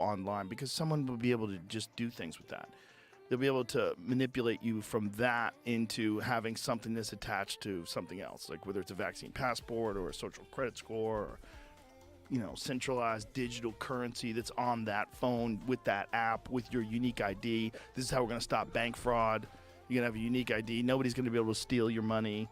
online, because someone will be able to just do things with that. They'll be able to manipulate you from that into having something that's attached to something else, like whether it's a vaccine passport or a social credit score, or, you know, centralized digital currency that's on that phone with that app with your unique ID. This is how we're going to stop bank fraud. You're going to have a unique ID. Nobody's going to be able to steal your money.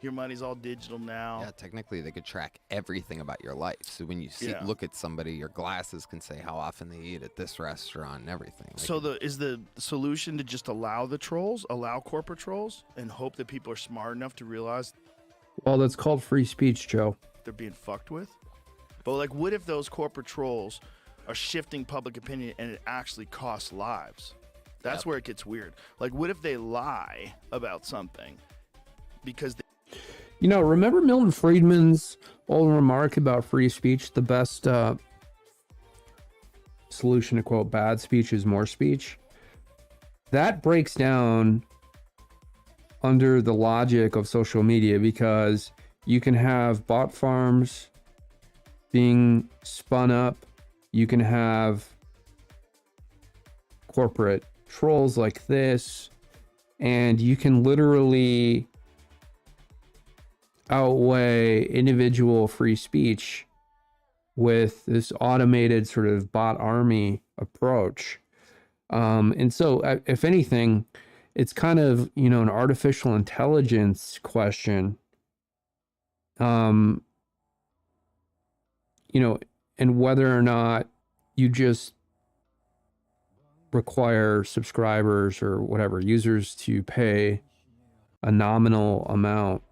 Your money's all digital now. Yeah, technically they could track everything about your life. So when you look at somebody, your glasses can say how often they eat at this restaurant and everything. So is the solution to just allow the trolls, allow corporate trolls, and hope that people are smart enough to realize Well, that's called free speech, Joe. they're being fucked with? But like, what if those corporate trolls are shifting public opinion and it actually costs lives? That's where it gets weird. Like, what if they lie about something because You know, remember Milton Friedman's old remark about free speech? The best solution to quote bad speech is more speech. That breaks down under the logic of social media, because you can have bot farms being spun up. You can have corporate trolls like this, and you can literally outweigh individual free speech with this automated sort of bot army approach. And so if anything, it's kind of, you know, an artificial intelligence question, you know, and whether or not you just require subscribers or whatever users to pay a nominal amount.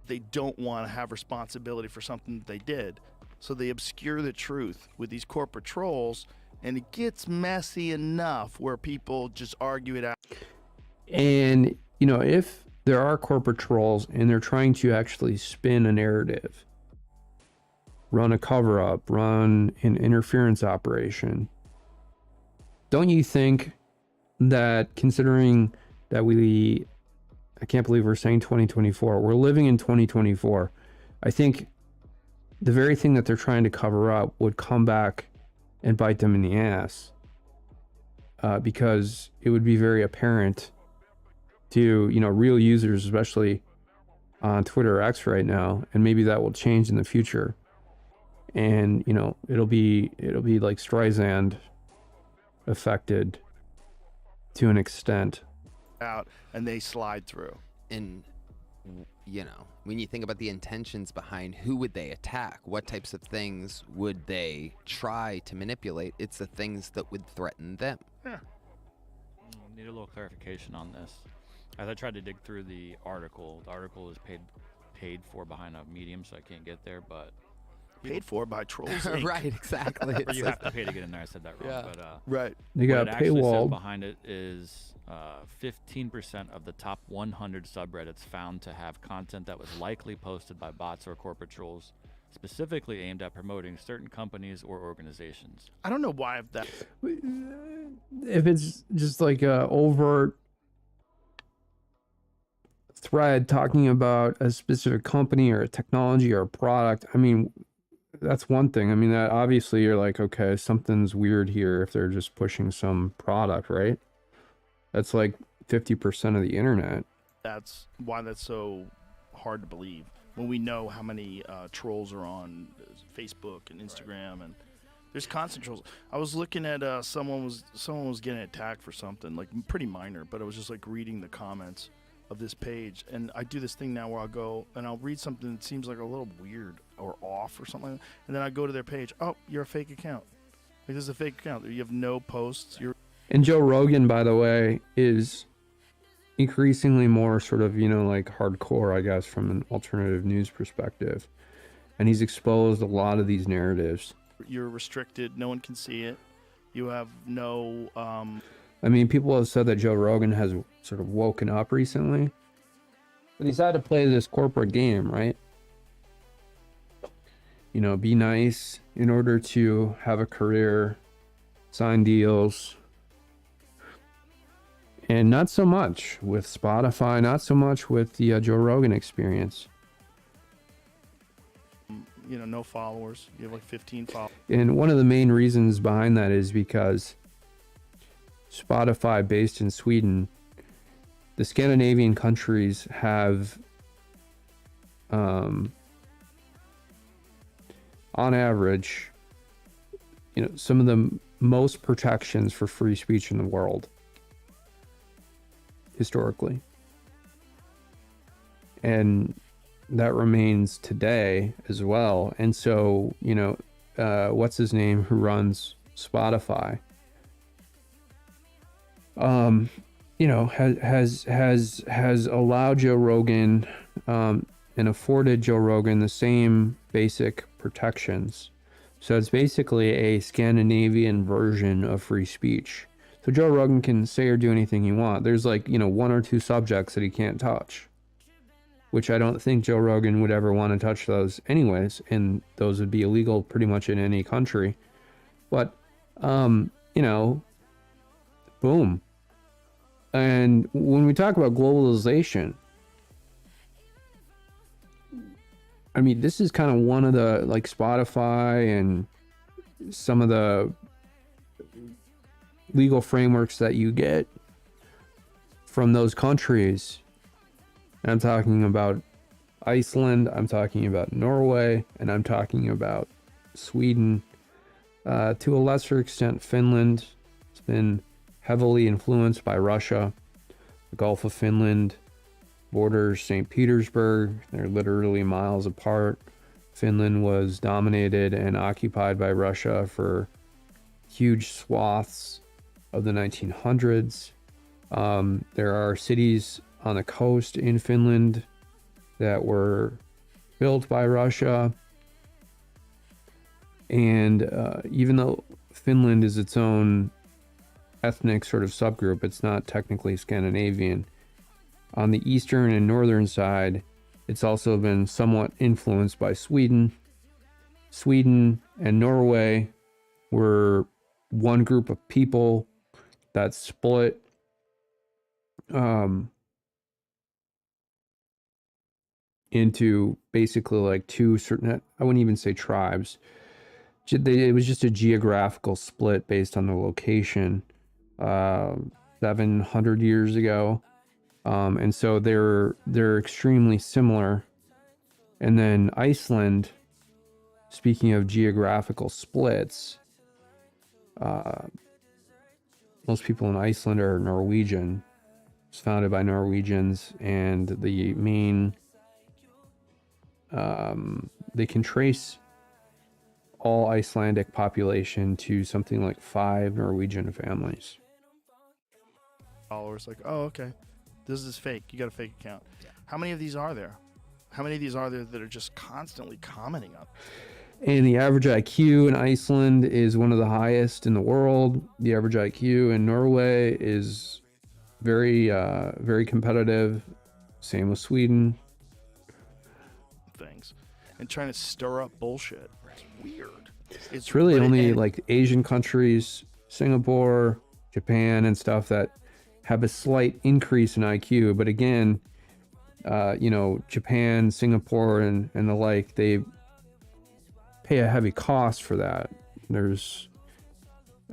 they don't want to have responsibility for something that they did. So they obscure the truth with these corporate trolls, and it gets messy enough where people just argue it out. And, you know, if there are corporate trolls and they're trying to actually spin a narrative, run a cover-up, run an interference operation, don't you think that, considering that I can't believe we're saying 2024, we're living in 2024, I think the very thing that they're trying to cover up would come back and bite them in the ass, because it would be very apparent to, you know, real users, especially on Twitter or X right now, and maybe that will change in the future. And, you know, it'll be like Streisand affected to an extent. Out and they slide through. And, you know, when you think about the intentions behind who would they attack, what types of things would they try to manipulate, it's the things that would threaten them. Yeah. Need a little clarification on this. As I tried to dig through the article is paid for behind a medium, so I can't get there, but Paid for by Trolls Inc. Right, exactly. or you have to pay to get in there. I said that wrong. Yeah. But Right. They what got it actually says paywall. behind it is 15% of the top 100 subreddits found to have content that was likely posted by bots or corporate trolls, specifically aimed at promoting certain companies or organizations. I don't know why that. If it's just like a overt thread talking about a specific company or a technology or a product, I mean, that's one thing. I mean, that obviously you're like, okay, something's weird here if they're just pushing some product, right? That's like 50% of the internet. That's why that's so hard to believe when we know how many trolls are on Facebook and Instagram, and there's constant trolls. I was looking at someone was getting attacked for something like pretty minor, but I was just like reading the comments of this page, and I do this thing now where I'll go and I'll read something that seems like a little weird or off or something like that, and then I go to their page. Oh, you're a fake account. Like, this is a fake account. You have no posts. And Joe Rogan, by the way, is increasingly more sort of, you know, like hardcore, I guess, from an alternative news perspective. And he's exposed a lot of these narratives. You're restricted. No one can see it. You have no. I mean, people have said that Joe Rogan has sort of woken up recently, but he's had to play this corporate game, right? You know, be nice in order to have a career, sign deals. And not so much with Spotify, not so much with the Joe Rogan experience. no followers. You have like 15 followers. And one of the main reasons behind that is because Spotify, based in Sweden, the Scandinavian countries have, on average, some of the most protections for free speech in the world, historically. And that remains today as well. And so, what's his name who runs Spotify, has allowed Joe Rogan, and afforded Joe Rogan the same basic protections. So it's basically a Scandinavian version of free speech. So Joe Rogan can say or do anything he wants. There's one or two subjects that he can't touch, which I don't think Joe Rogan would ever want to touch those anyways, and those would be illegal pretty much in any country. But, boom. And when we talk about globalization, I mean, this is kind of one of the, Spotify and some of the legal frameworks that you get from those countries. And I'm talking about Iceland, I'm talking about Norway, and I'm talking about Sweden. To a lesser extent, Finland. It's been heavily influenced by Russia. The Gulf of Finland borders St. Petersburg. They're literally miles apart. Finland was dominated and occupied by Russia for huge swaths of the 1900s. There are cities on the coast in Finland that were built by Russia. And even though Finland is its own ethnic sort of subgroup, it's not technically Scandinavian. On the eastern and northern side, it's also been somewhat influenced by Sweden. Sweden and Norway were one group of people that split into basically two certain, I wouldn't even say tribes. It was just a geographical split based on the location 700 years ago. And so they're extremely similar. And then Iceland, speaking of geographical splits, most people in Iceland are Norwegian. It's founded by Norwegians, and the main they can trace all Icelandic population to something like 5 Norwegian families. Followers, oh, okay, this is fake. You got a fake account. Yeah. How many of these are there? How many of these are there that are just constantly commenting on? And the average IQ in Iceland is one of the highest in the world. The average IQ in Norway is very, very competitive. Same with Sweden. Things. And trying to stir up bullshit. It's weird. It's really only Asian countries, Singapore, Japan, and stuff that have a slight increase in IQ. But again, Japan, Singapore, and the like, they pay a heavy cost for that. There's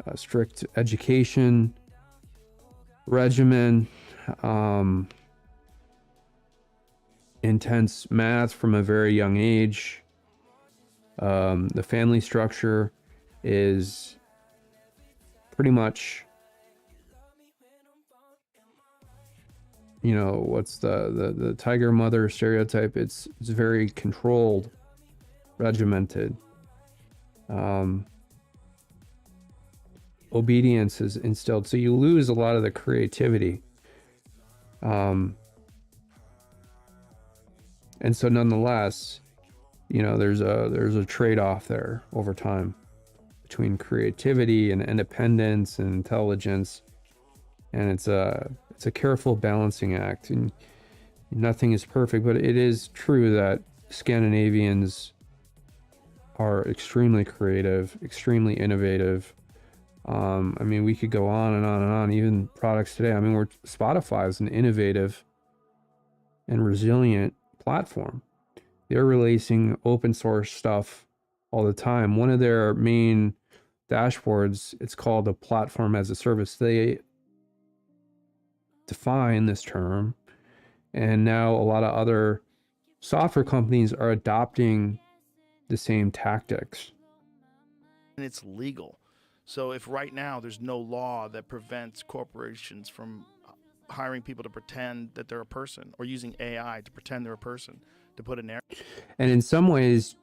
a strict education regimen, intense math from a very young age. The family structure is pretty much, what's the tiger mother stereotype? It's very controlled, regimented. Obedience is instilled, so you lose a lot of the creativity. And so nonetheless, there's a trade-off there over time between creativity and independence and intelligence, and it's a careful balancing act, and nothing is perfect. But it is true that Scandinavians are extremely creative, extremely innovative. We could go on and on and on. Even products today. Spotify is an innovative and resilient platform. They're releasing open source stuff all the time. One of their main dashboards, it's called a platform as a service. They define this term, and now a lot of other software companies are adopting the same tactics. And it's legal. So if right now there's no law that prevents corporations from hiring people to pretend that they're a person, or using AI to pretend they're a person to put an And in some ways,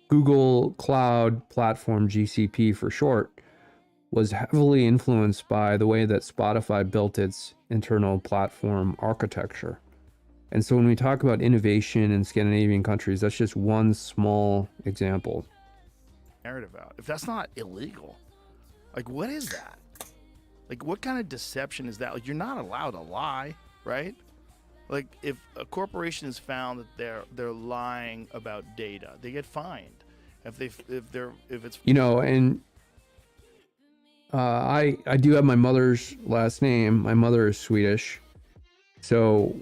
Google Cloud Platform, GCP for short, was heavily influenced by the way that Spotify built its internal platform architecture. And so when we talk about innovation in Scandinavian countries, that's just one small example. narrative out. If that's not illegal, like, what is that? Like, what kind of deception is that? Like, you're not allowed to lie, right? Like, if a corporation is found that they're lying about data, they get fined. If it's You know, and I do have my mother's last name. My mother is Swedish, so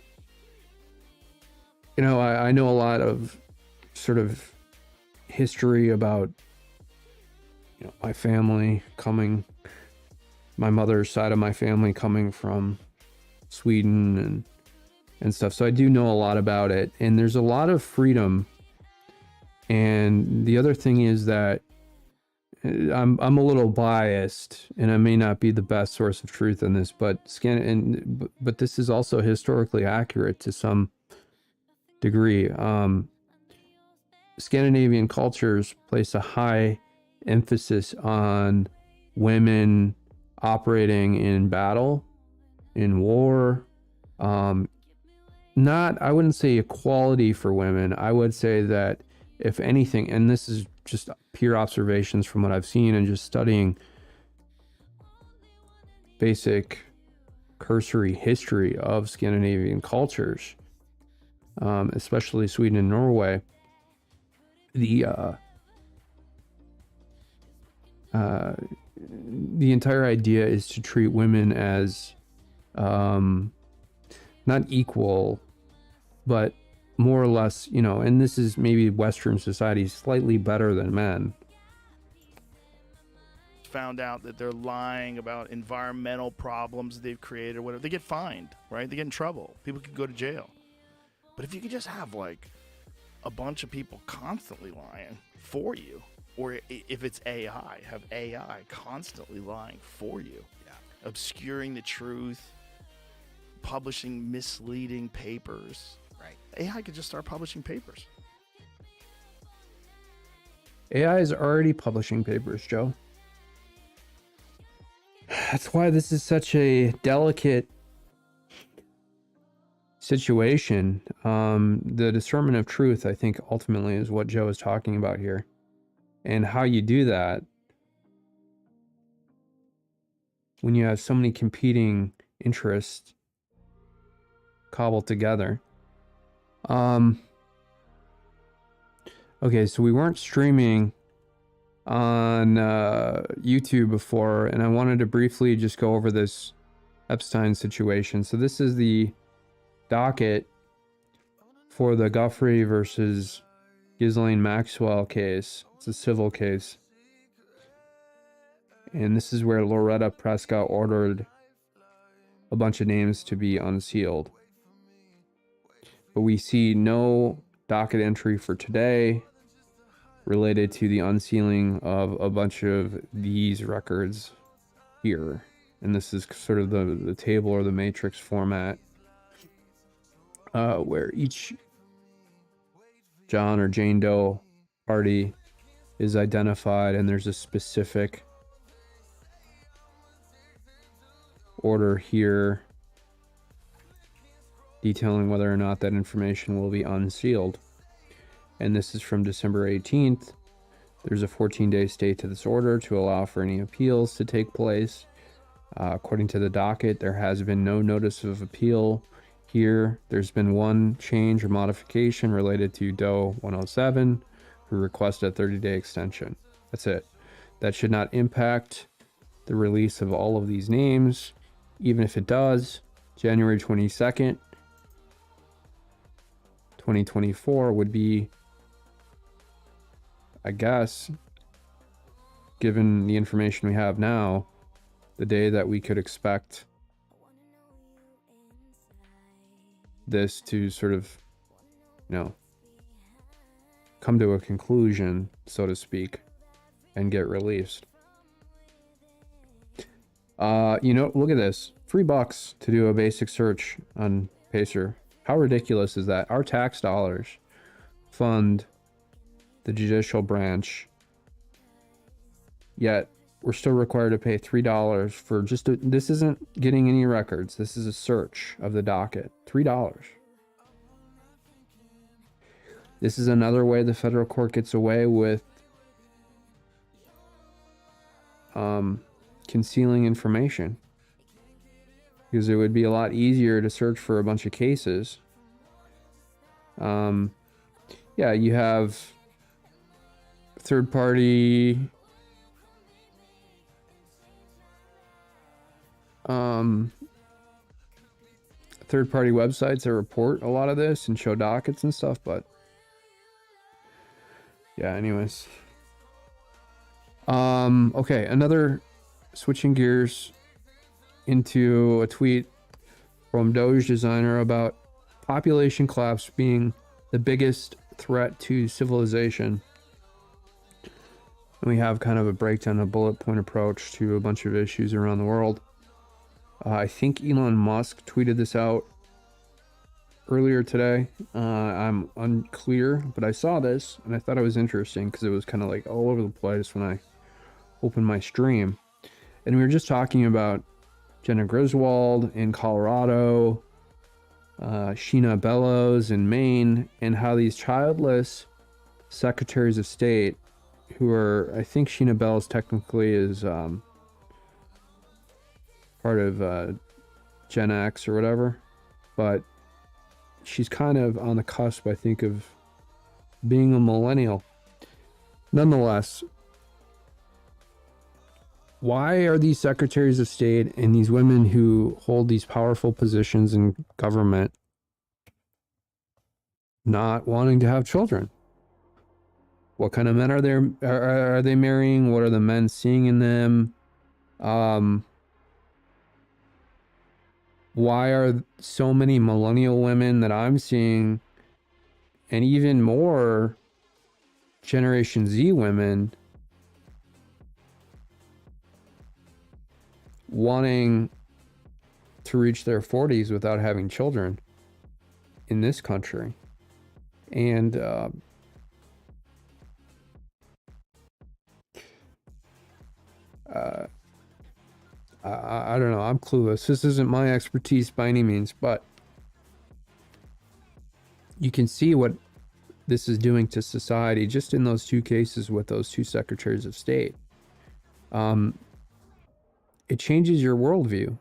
you know I know a lot of sort of history about my family coming, my mother's side of my family coming from Sweden and stuff. So I do know a lot about it, and there's a lot of freedom. And the other thing is that I'm a little biased, and I may not be the best source of truth in this, but but this is also historically accurate to some degree. Scandinavian cultures place a high emphasis on women operating in battle, in war. Not, I wouldn't say equality for women. I would say that if anything, and this is just pure observations from what I've seen and just studying basic cursory history of Scandinavian cultures, especially Sweden and Norway, the entire idea is to treat women as not equal, but more or less, and this is maybe Western society, slightly better than men. found out that they're lying about environmental problems they've created or whatever, they get fined, right? They get in trouble. People can go to jail. But if you could just have like a bunch of people constantly lying for you, or if it's AI, have AI constantly lying for you, obscuring the truth, publishing misleading papers. Right. AI could just start publishing papers. AI is already publishing papers, Joe. That's why this is such a delicate situation. The discernment of truth, I think, ultimately is what Joe is talking about here. And how you do that when you have so many competing interests cobbled together. Okay, so we weren't streaming on YouTube before, and I wanted to briefly just go over this Epstein situation. So this is the docket for the Guthrie versus Ghislaine Maxwell case. It's a civil case. And this is where Loretta Prescott ordered a bunch of names to be unsealed. But we see no docket entry for today related to the unsealing of a bunch of these records here. And this is sort of the table or the matrix format where each John or Jane Doe party is identified, and there's a specific order here detailing whether or not that information will be unsealed. And this is from December 18th. There's a 14-day stay to this order to allow for any appeals to take place. According to the docket, there has been no notice of appeal here. There's been one change or modification related to Doe 107, who requested a 30-day extension. That's it. That should not impact the release of all of these names. Even if it does, January 22nd, 2024 would be, I guess, given the information we have now, the day that we could expect this to sort of, come to a conclusion, so to speak, and get released. Look at this. $3 to do a basic search on Pacer. How ridiculous is that? Our tax dollars fund the judicial branch, yet we're still required to pay $3 for this isn't getting any records. This is a search of the docket. $3. This is another way the federal court gets away with concealing information, because it would be a lot easier to search for a bunch of cases. You have third-party websites that report a lot of this and show dockets and stuff, but yeah, anyways. Okay, another, switching gears into a tweet from Doge designer about population collapse being the biggest threat to civilization. And we have kind of a breakdown, a bullet point approach to a bunch of issues around the world. I think Elon Musk tweeted this out earlier today. I'm unclear, but I saw this and I thought it was interesting because it was kind of like all over the place when I opened my stream. And we were just talking about Jenna Griswold in Colorado, Sheena Bellows in Maine, and how these childless secretaries of state, who are, I think Sheena Bellows technically is part of Gen X or whatever, but she's kind of on the cusp, I think, of being a millennial. Nonetheless, why are these secretaries of state and these women who hold these powerful positions in government not wanting to have children? What kind of men are they marrying? What are the men seeing in them? Why are so many millennial women that I'm seeing, and even more Generation Z women, wanting to reach their 40s without having children in this country? And I don't know. I'm clueless. This isn't my expertise by any means, but you can see what this is doing to society just in those two cases with those two secretaries of state. It changes your worldview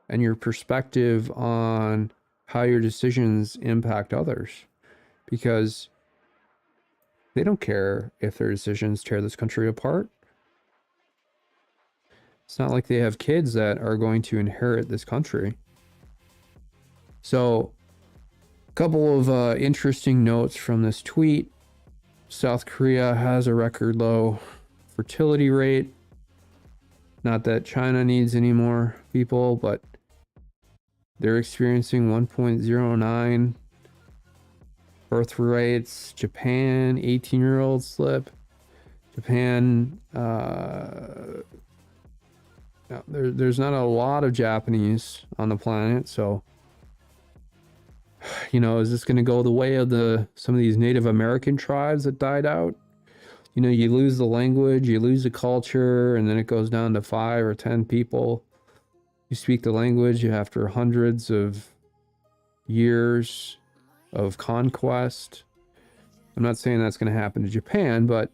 and your perspective on how your decisions impact others, because they don't care if their decisions tear this country apart. It's not like they have kids that are going to inherit this country. So, a couple of interesting notes from this tweet. South Korea has a record low fertility rate. Not that China needs any more people, but they're experiencing 1.09 birth rates. Japan, 18-year-old slip. Japan, there's not a lot of Japanese on the planet, so is this going to go the way of some of these Native American tribes that died out? You lose the language, you lose the culture, and then it goes down to 5 or 10 people who speak the language after hundreds of years of conquest. I'm not saying that's going to happen to Japan, but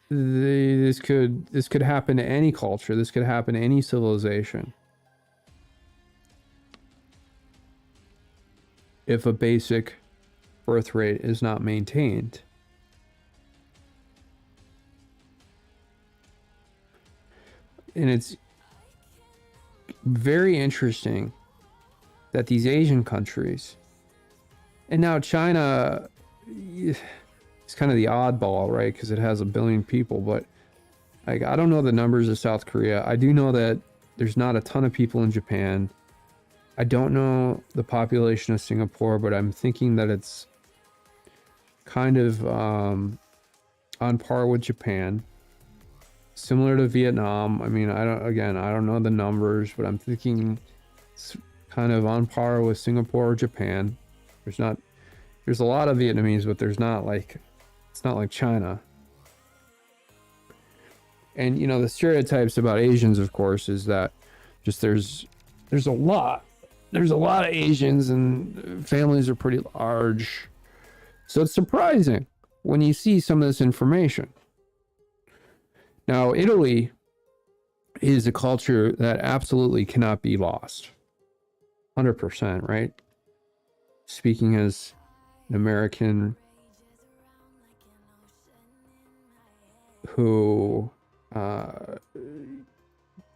this could happen to any culture. This could happen to any civilization if a basic birth rate is not maintained. And it's very interesting that these Asian countries, and now China is kind of the oddball, right? Because it has 1 billion people, but like, I don't know the numbers of South Korea. I do know that there's not a ton of people in Japan. I don't know the population of Singapore, but I'm thinking that it's kind of on par with Japan, similar to Vietnam. I mean, I don't know the numbers, but I'm thinking it's kind of on par with Singapore or Japan. There's a lot of Vietnamese, but it's not like China. And the stereotypes about Asians, of course, is that just there's a lot of Asians and families are pretty large. So it's surprising when you see some of this information. Now, Italy is a culture that absolutely cannot be lost. 100%, right? Speaking as an American who,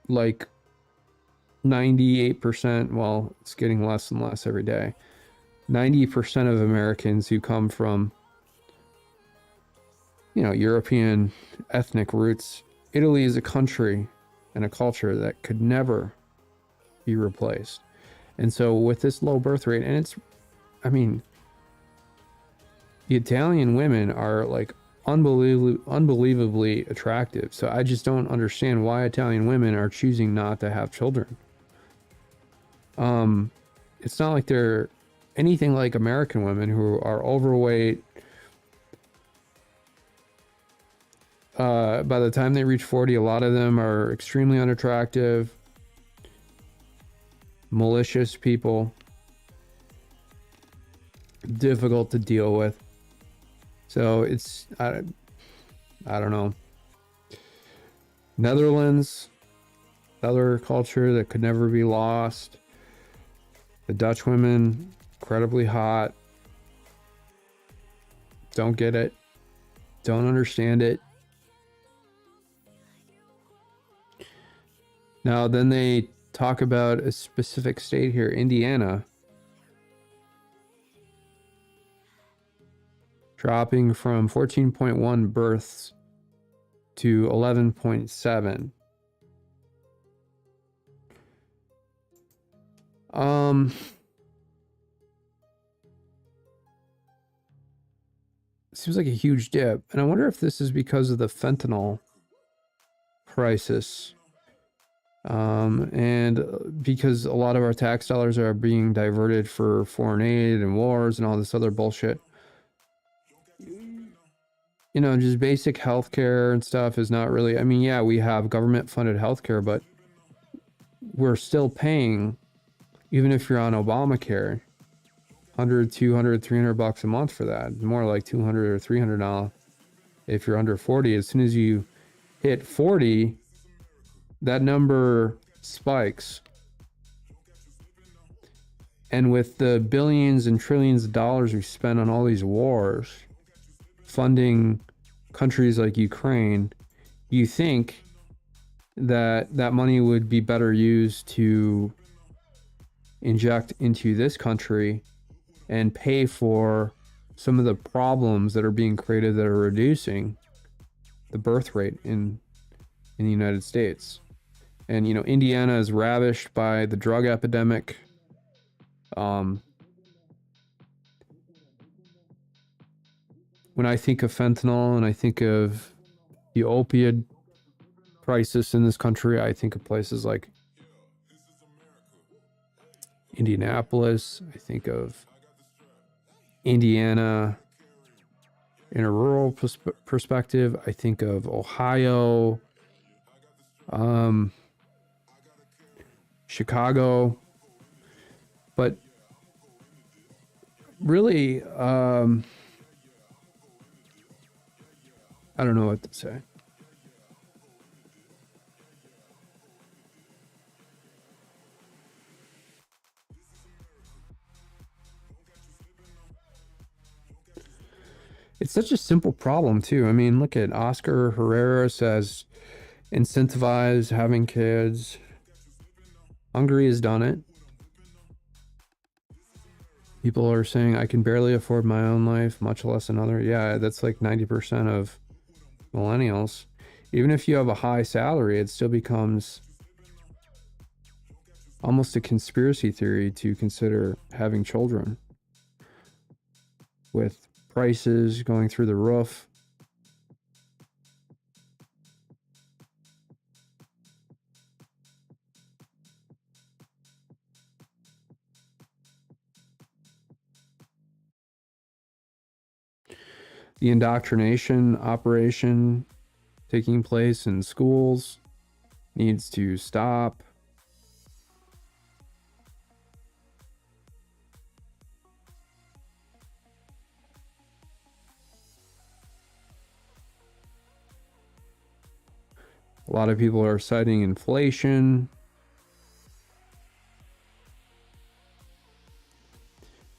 like 98%, well, it's getting less and less every day. 90% of Americans who come from, European ethnic roots, Italy is a country and a culture that could never be replaced. And so with this low birth rate, and the Italian women are like unbelievably attractive. So I just don't understand why Italian women are choosing not to have children. It's not like they're anything like American women who are overweight. By the time they reach 40, a lot of them are extremely unattractive, malicious people, difficult to deal with. So it's, I don't know. Netherlands, another culture that could never be lost. The Dutch women, incredibly hot. Don't get it. Don't understand it. Now, then they talk about a specific state here, Indiana, dropping from 14.1 births to 11.7. Seems like a huge dip. And I wonder if this is because of the fentanyl crisis. And because a lot of our tax dollars are being diverted for foreign aid and wars and all this other bullshit. Just basic healthcare and stuff is not really, yeah, we have government funded healthcare, but we're still paying, even if you're on Obamacare, $100, $200, $300 a month for that. More like $200 or $300 if you're under 40. As soon as you hit 40, that number spikes. And with the billions and trillions of dollars we spend on all these wars, funding countries like Ukraine, you think that that money would be better used to inject into this country and pay for some of the problems that are being created that are reducing the birth rate in the United States. And Indiana is ravished by the drug epidemic. When I think of fentanyl and I think of the opioid crisis in this country, I think of places like Indianapolis. I think of Indiana in a rural perspective. I think of Ohio, Chicago, but really, I don't know what to say. It's such a simple problem too. Look at Oscar Herrera says incentivize having kids. Hungary has done it. People are saying, I can barely afford my own life, much less another. Yeah, that's like 90% of millennials. Even if you have a high salary, it still becomes almost a conspiracy theory to consider having children. With prices going through the roof, the indoctrination operation taking place in schools needs to stop. A lot of people are citing inflation.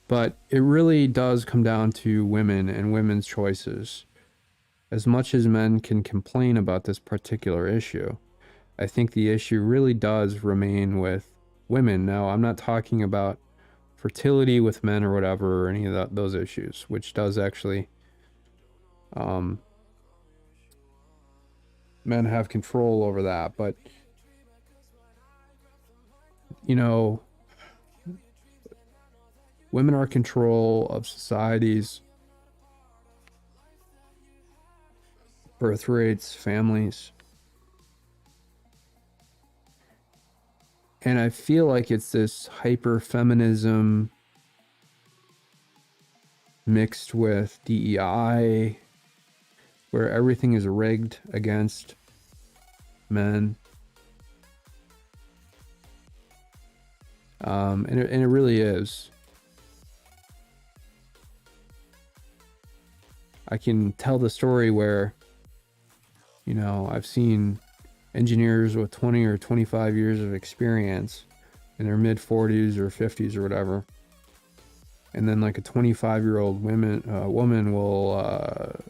But it really does come down to women and women's choices. As much as men can complain about this particular issue, I think the issue really does remain with women. Now, I'm not talking about fertility with men or whatever, or any of those issues, which does actually, men have control over that. But, you know, women are in control of societies, birth rates, families. And I feel like it's this hyper feminism mixed with DEI, where everything is rigged against men. And it really is. I can tell the story where, you know, I've seen engineers with 20 or 25 years of experience in their mid 40s or 50s or whatever. And then like a 25-year-old woman will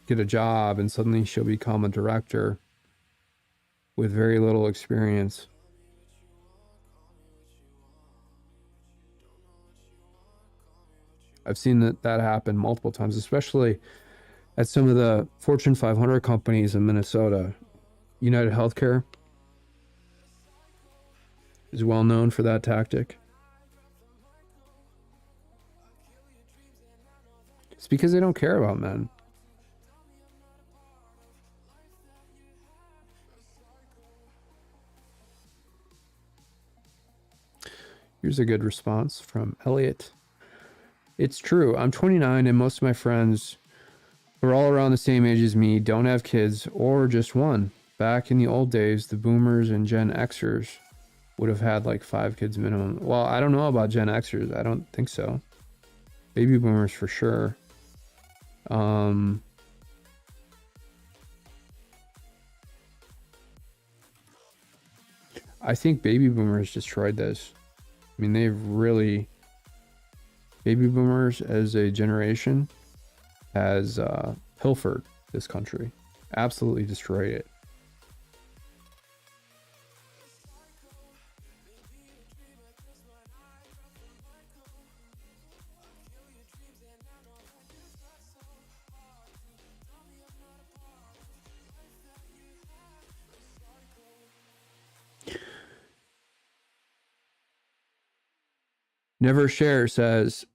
get a job and suddenly she'll become a director with very little experience. I've seen that happen multiple times, especially at some of the Fortune 500 companies in Minnesota. United Healthcare is well known for that tactic. It's because they don't care about men. Here's a good response from Elliot. It's true. I'm 29 and most of my friends who are all around the same age as me don't have kids or just one. Back in the old days, the boomers and Gen Xers would have had like 5 kids minimum. Well, I don't know about Gen Xers. I don't think so. Baby boomers for sure. I think baby boomers destroyed this. I mean, baby boomers as a generation has pilfered this country, absolutely destroyed it. Never Share says,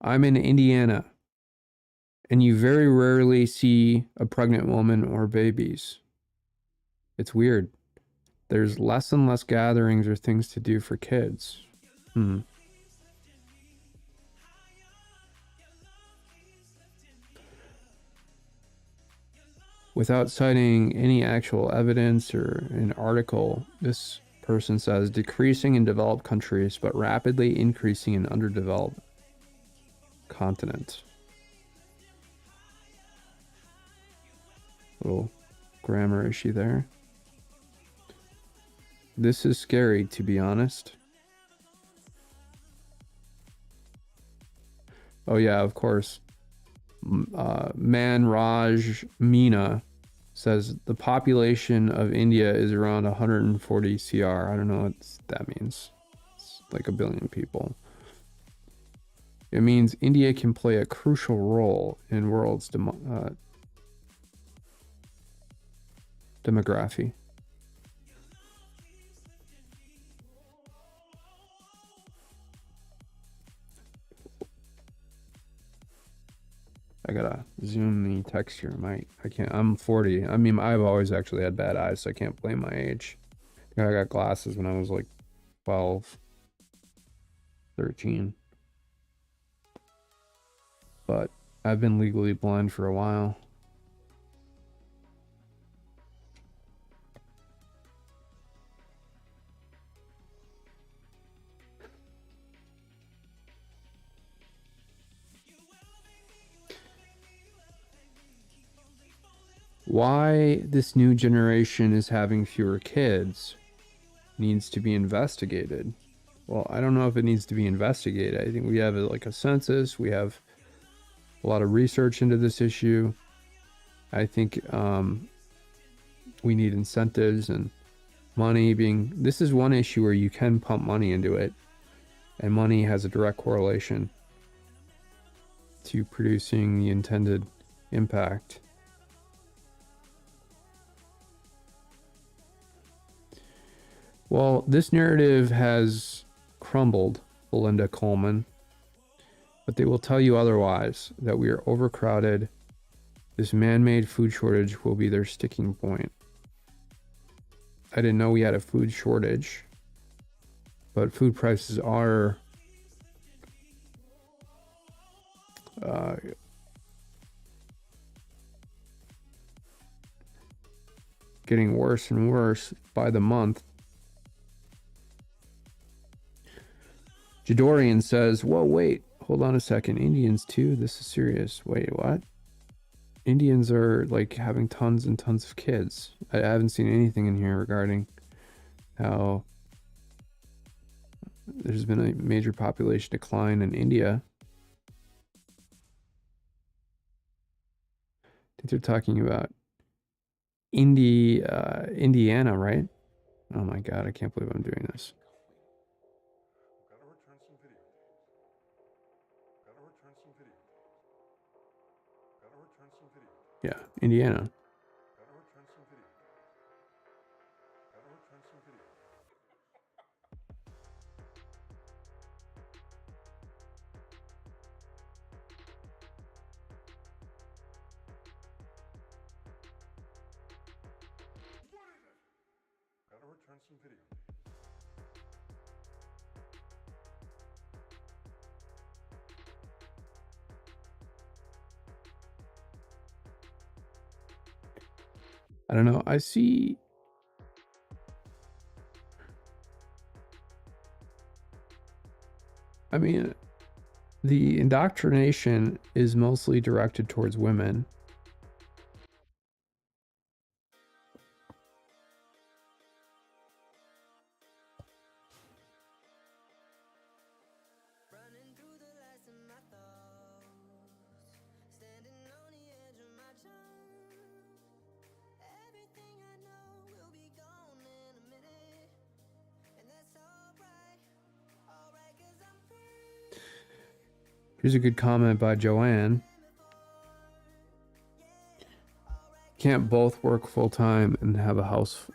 I'm in Indiana, and you very rarely see a pregnant woman or babies. It's weird. There's less and less gatherings or things to do for kids. Without citing any actual evidence or an article, this person says decreasing in developed countries, but rapidly increasing in underdeveloped continents. Little grammar issue there. This is scary, to be honest. Oh yeah, of course. Manraj Meena says the population of India is around 140 CR. I don't know what that means. It's like a billion people. It means India can play a crucial role in world's demography. I gotta zoom the text here. I can't. I'm 40. I mean, I've always actually had bad eyes, so I can't blame my age. I got glasses when I was like 12, 13. But I've been legally blind for a while. Why this new generation is having fewer kids needs to be investigated. Well, I don't know if it needs to be investigated. I think we have like a census. We have a lot of research into this issue. I think we need incentives and money being... This is one issue where you can pump money into it, and money has a direct correlation to producing the intended impact. Well, this narrative has crumbled, Belinda Coleman, but they will tell you otherwise, that we are overcrowded. This man-made food shortage will be their sticking point. I didn't know we had a food shortage, but food prices are getting worse and worse by the month. Jadorian says, whoa, wait, hold on a second. Indians too? This is serious. Wait, what? Indians are like having tons and tons of kids. I haven't seen anything in here regarding how there's been a major population decline in India. I think they're talking about Indiana, right? Oh my God, I can't believe I'm doing this. Yeah, Indiana. I don't know. I see. I mean, the indoctrination is mostly directed towards women. Here's a good comment by Joanne. Can't both work full-time and have a house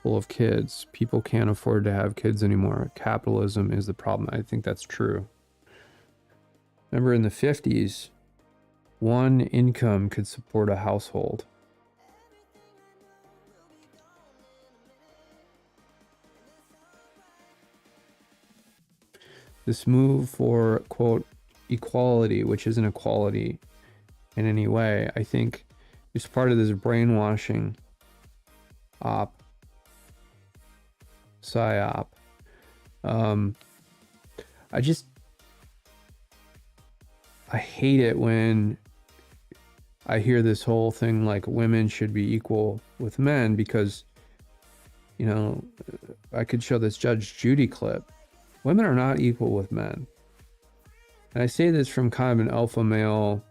full of kids. People can't afford to have kids anymore. Capitalism is the problem. I think that's true. Remember in the 50s, one income could support a household. This move for, quote, equality, which isn't equality in any way, I think is part of this brainwashing psyop. I hate it when I hear this whole thing like women should be equal with men, because, you know, I could show this Judge Judy clip. Women are not equal with men. And I say this from kind of an alpha male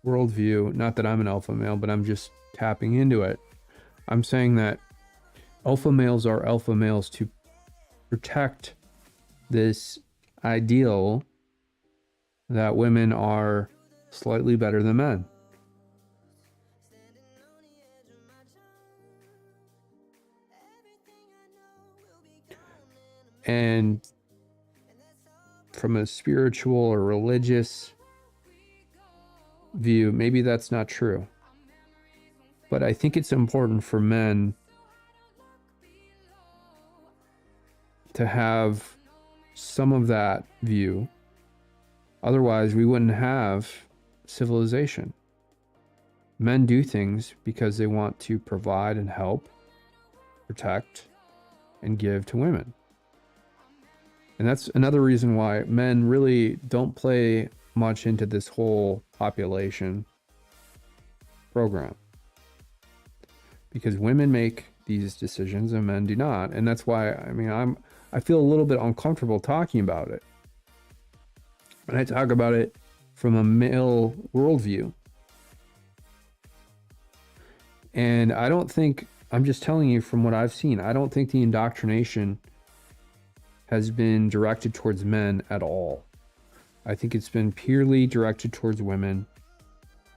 worldview. Not that I'm an alpha male, but I'm just tapping into it. I'm saying that alpha males are alpha males to protect this ideal that women are slightly better than men. And from a spiritual or religious view, maybe that's not true. But I think it's important for men to have some of that view. Otherwise, we wouldn't have civilization. Men do things because they want to provide and help, protect, and give to women. And that's another reason why men really don't play much into this whole population program. Because women make these decisions and men do not. And that's why, I feel a little bit uncomfortable talking about it. And I talk about it from a male worldview. And I don't think, I'm just telling you from what I've seen, I don't think the indoctrination has been directed towards men at all. I think it's been purely directed towards women.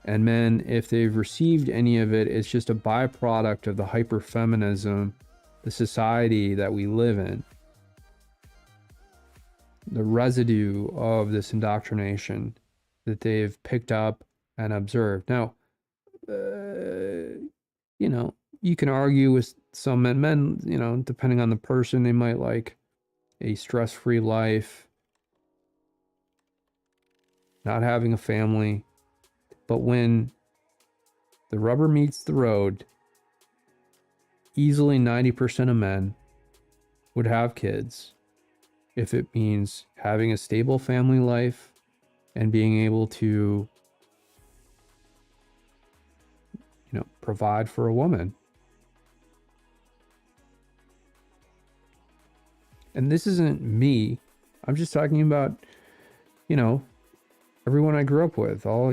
And men, if they've received any of it, it's just a byproduct of the hyperfeminism, the society that we live in. The residue of this indoctrination that they've picked up and observed. Now, you can argue with some men, depending on the person, they might like a stress-free life, not having a family. But when the rubber meets the road, easily 90% of men would have kids if it means having a stable family life and being able to, provide for a woman. And this isn't me. I'm just talking about, everyone I grew up with, all,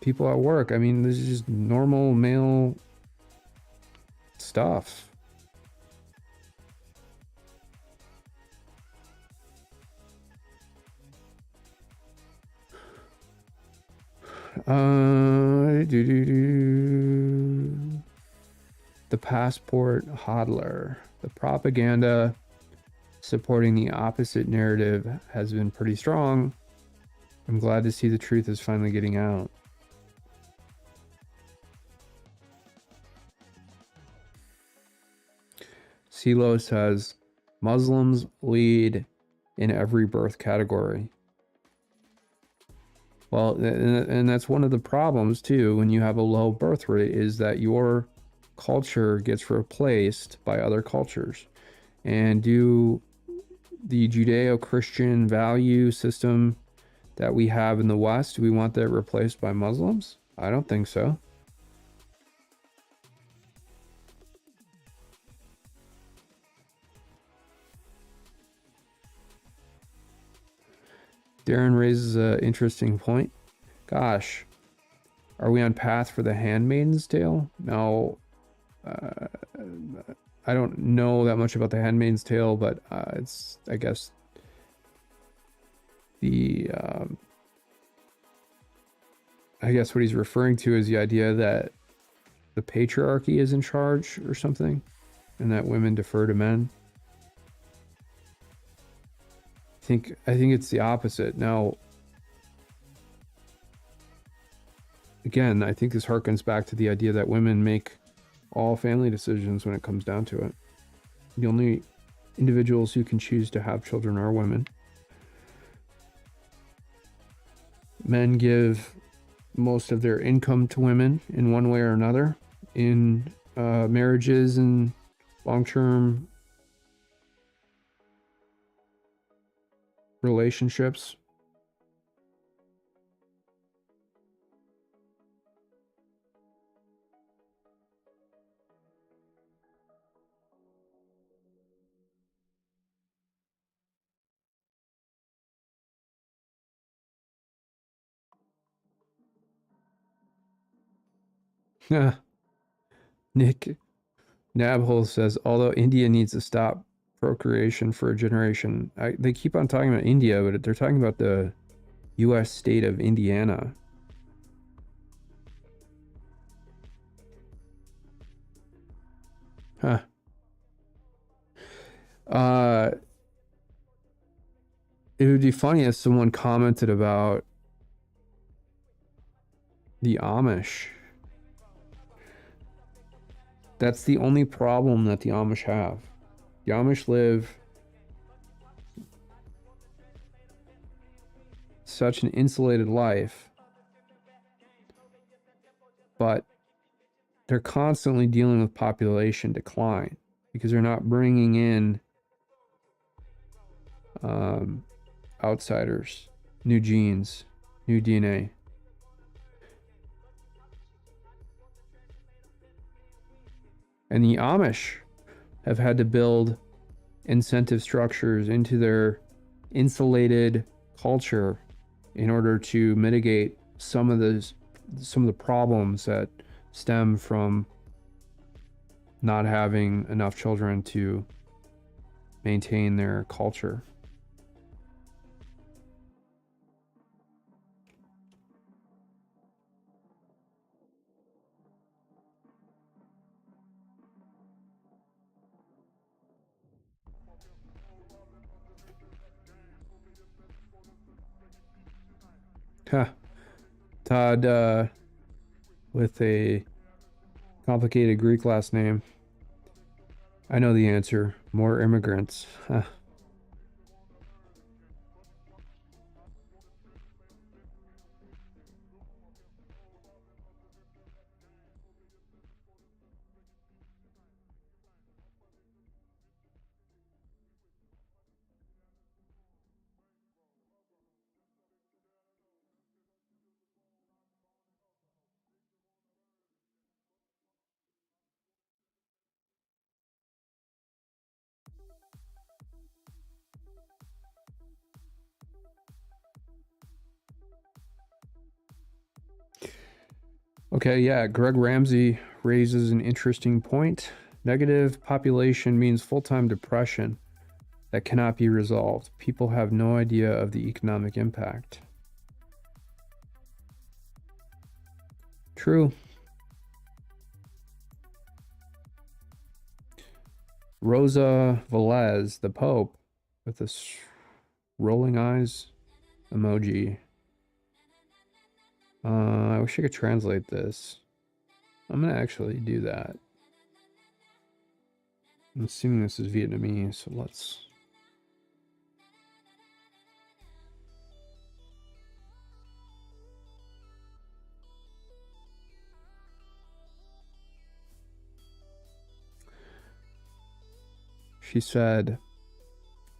people at work. This is just normal male stuff. The passport hodler. The propaganda supporting the opposite narrative has been pretty strong. I'm glad to see the truth is finally getting out. CeeLo says, Muslims lead in every birth category. Well, and that's one of the problems too, when you have a low birth rate, is that your culture gets replaced by other cultures. And do the Judeo-Christian value system that we have in the West, do we want that replaced by Muslims? I don't think so. Darren raises an interesting point. Gosh, are we on path for the Handmaid's Tale? Now, I don't know that much about the Handmaid's Tale, but it's, I guess, what he's referring to is the idea that the patriarchy is in charge or something, and that women defer to men. I think it's the opposite. Now, again, I think this harkens back to the idea that women make all family decisions when it comes down to it. The only individuals who can choose to have children are women. Men give most of their income to women in one way or another in marriages and long-term relationships. Nick Nabhole says, although India needs to stop procreation for a generation. They keep on talking about India, but they're talking about the U.S. state of Indiana. Huh. It would be funny if someone commented about the Amish. That's the only problem that the Amish have. The Amish live such an insulated life, but they're constantly dealing with population decline because they're not bringing in outsiders, new genes, new DNA. And the Amish have had to build incentive structures into their insulated culture in order to mitigate some of the problems that stem from not having enough children to maintain their culture. Huh. Todd, with a complicated Greek last name. I know the answer. More immigrants. Huh. Okay, yeah, Greg Ramsey raises an interesting point. Negative population means full-time depression that cannot be resolved. People have no idea of the economic impact. True. Rosa Velez, the Pope, with this rolling eyes emoji. I wish I could translate this. I'm gonna actually do that. I'm assuming this is Vietnamese, so let's... She said,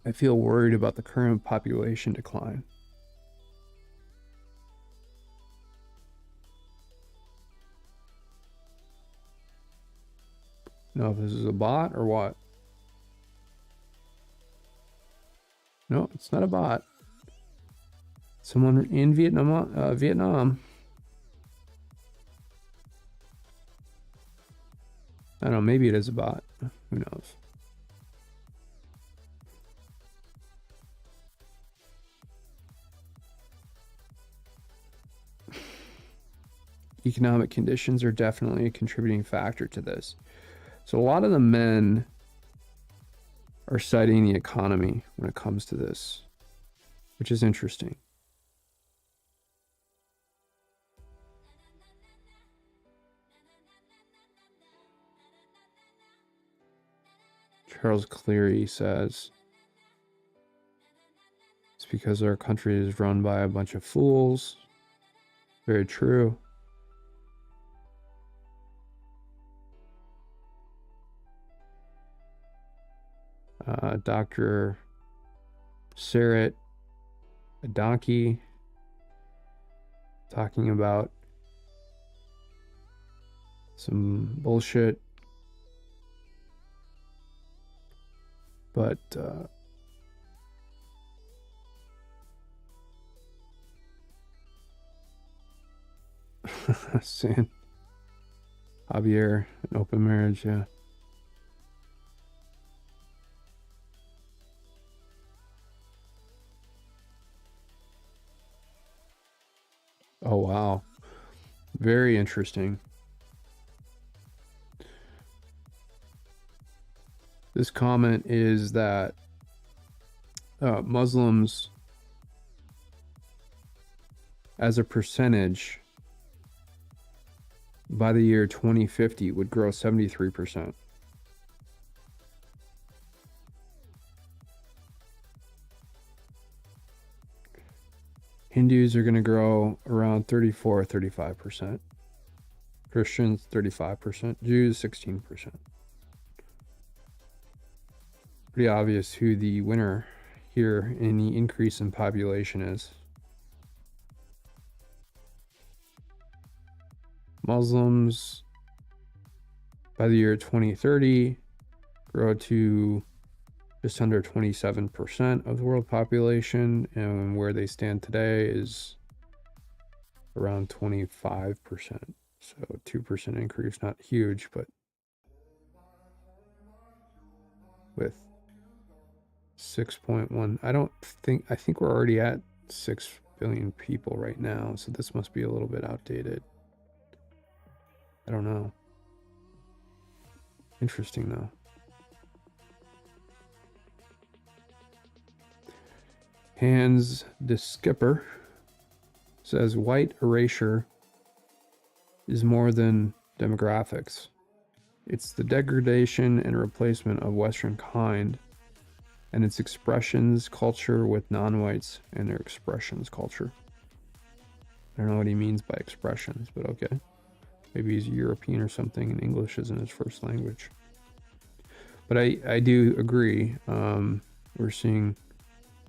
I feel worried about the current population decline. No, if this is a bot or what? No, it's not a bot. Someone in Vietnam. I don't know, maybe it is a bot. Who knows? Economic conditions are definitely a contributing factor to this. So a lot of the men are citing the economy when it comes to this, which is interesting. Charles Cleary says, it's because our country is run by a bunch of fools. Very true. Dr. Sarat Adonki talking about some bullshit, but saying Javier, an open marriage, yeah. Oh, wow. Very interesting. This comment is that Muslims, as a percentage, by the year 2050, would grow 73%. Hindus are going to grow around 34, 35%. Christians, 35%. Jews, 16%. Pretty obvious who the winner here in the increase in population is. Muslims, by the year 2030, grow to just under 27% of the world population, and where they stand today is around 25%. So 2% increase, not huge, but with 6.1, I think we're already at 6 billion people right now, so this must be a little bit outdated. I don't know. Interesting though. Hans de Skipper says white erasure is more than demographics. It's the degradation and replacement of Western kind and its expressions culture with non-whites and their expressions culture. I don't know what he means by expressions, but okay. Maybe he's European or something and English isn't his first language. But I do agree. We're seeing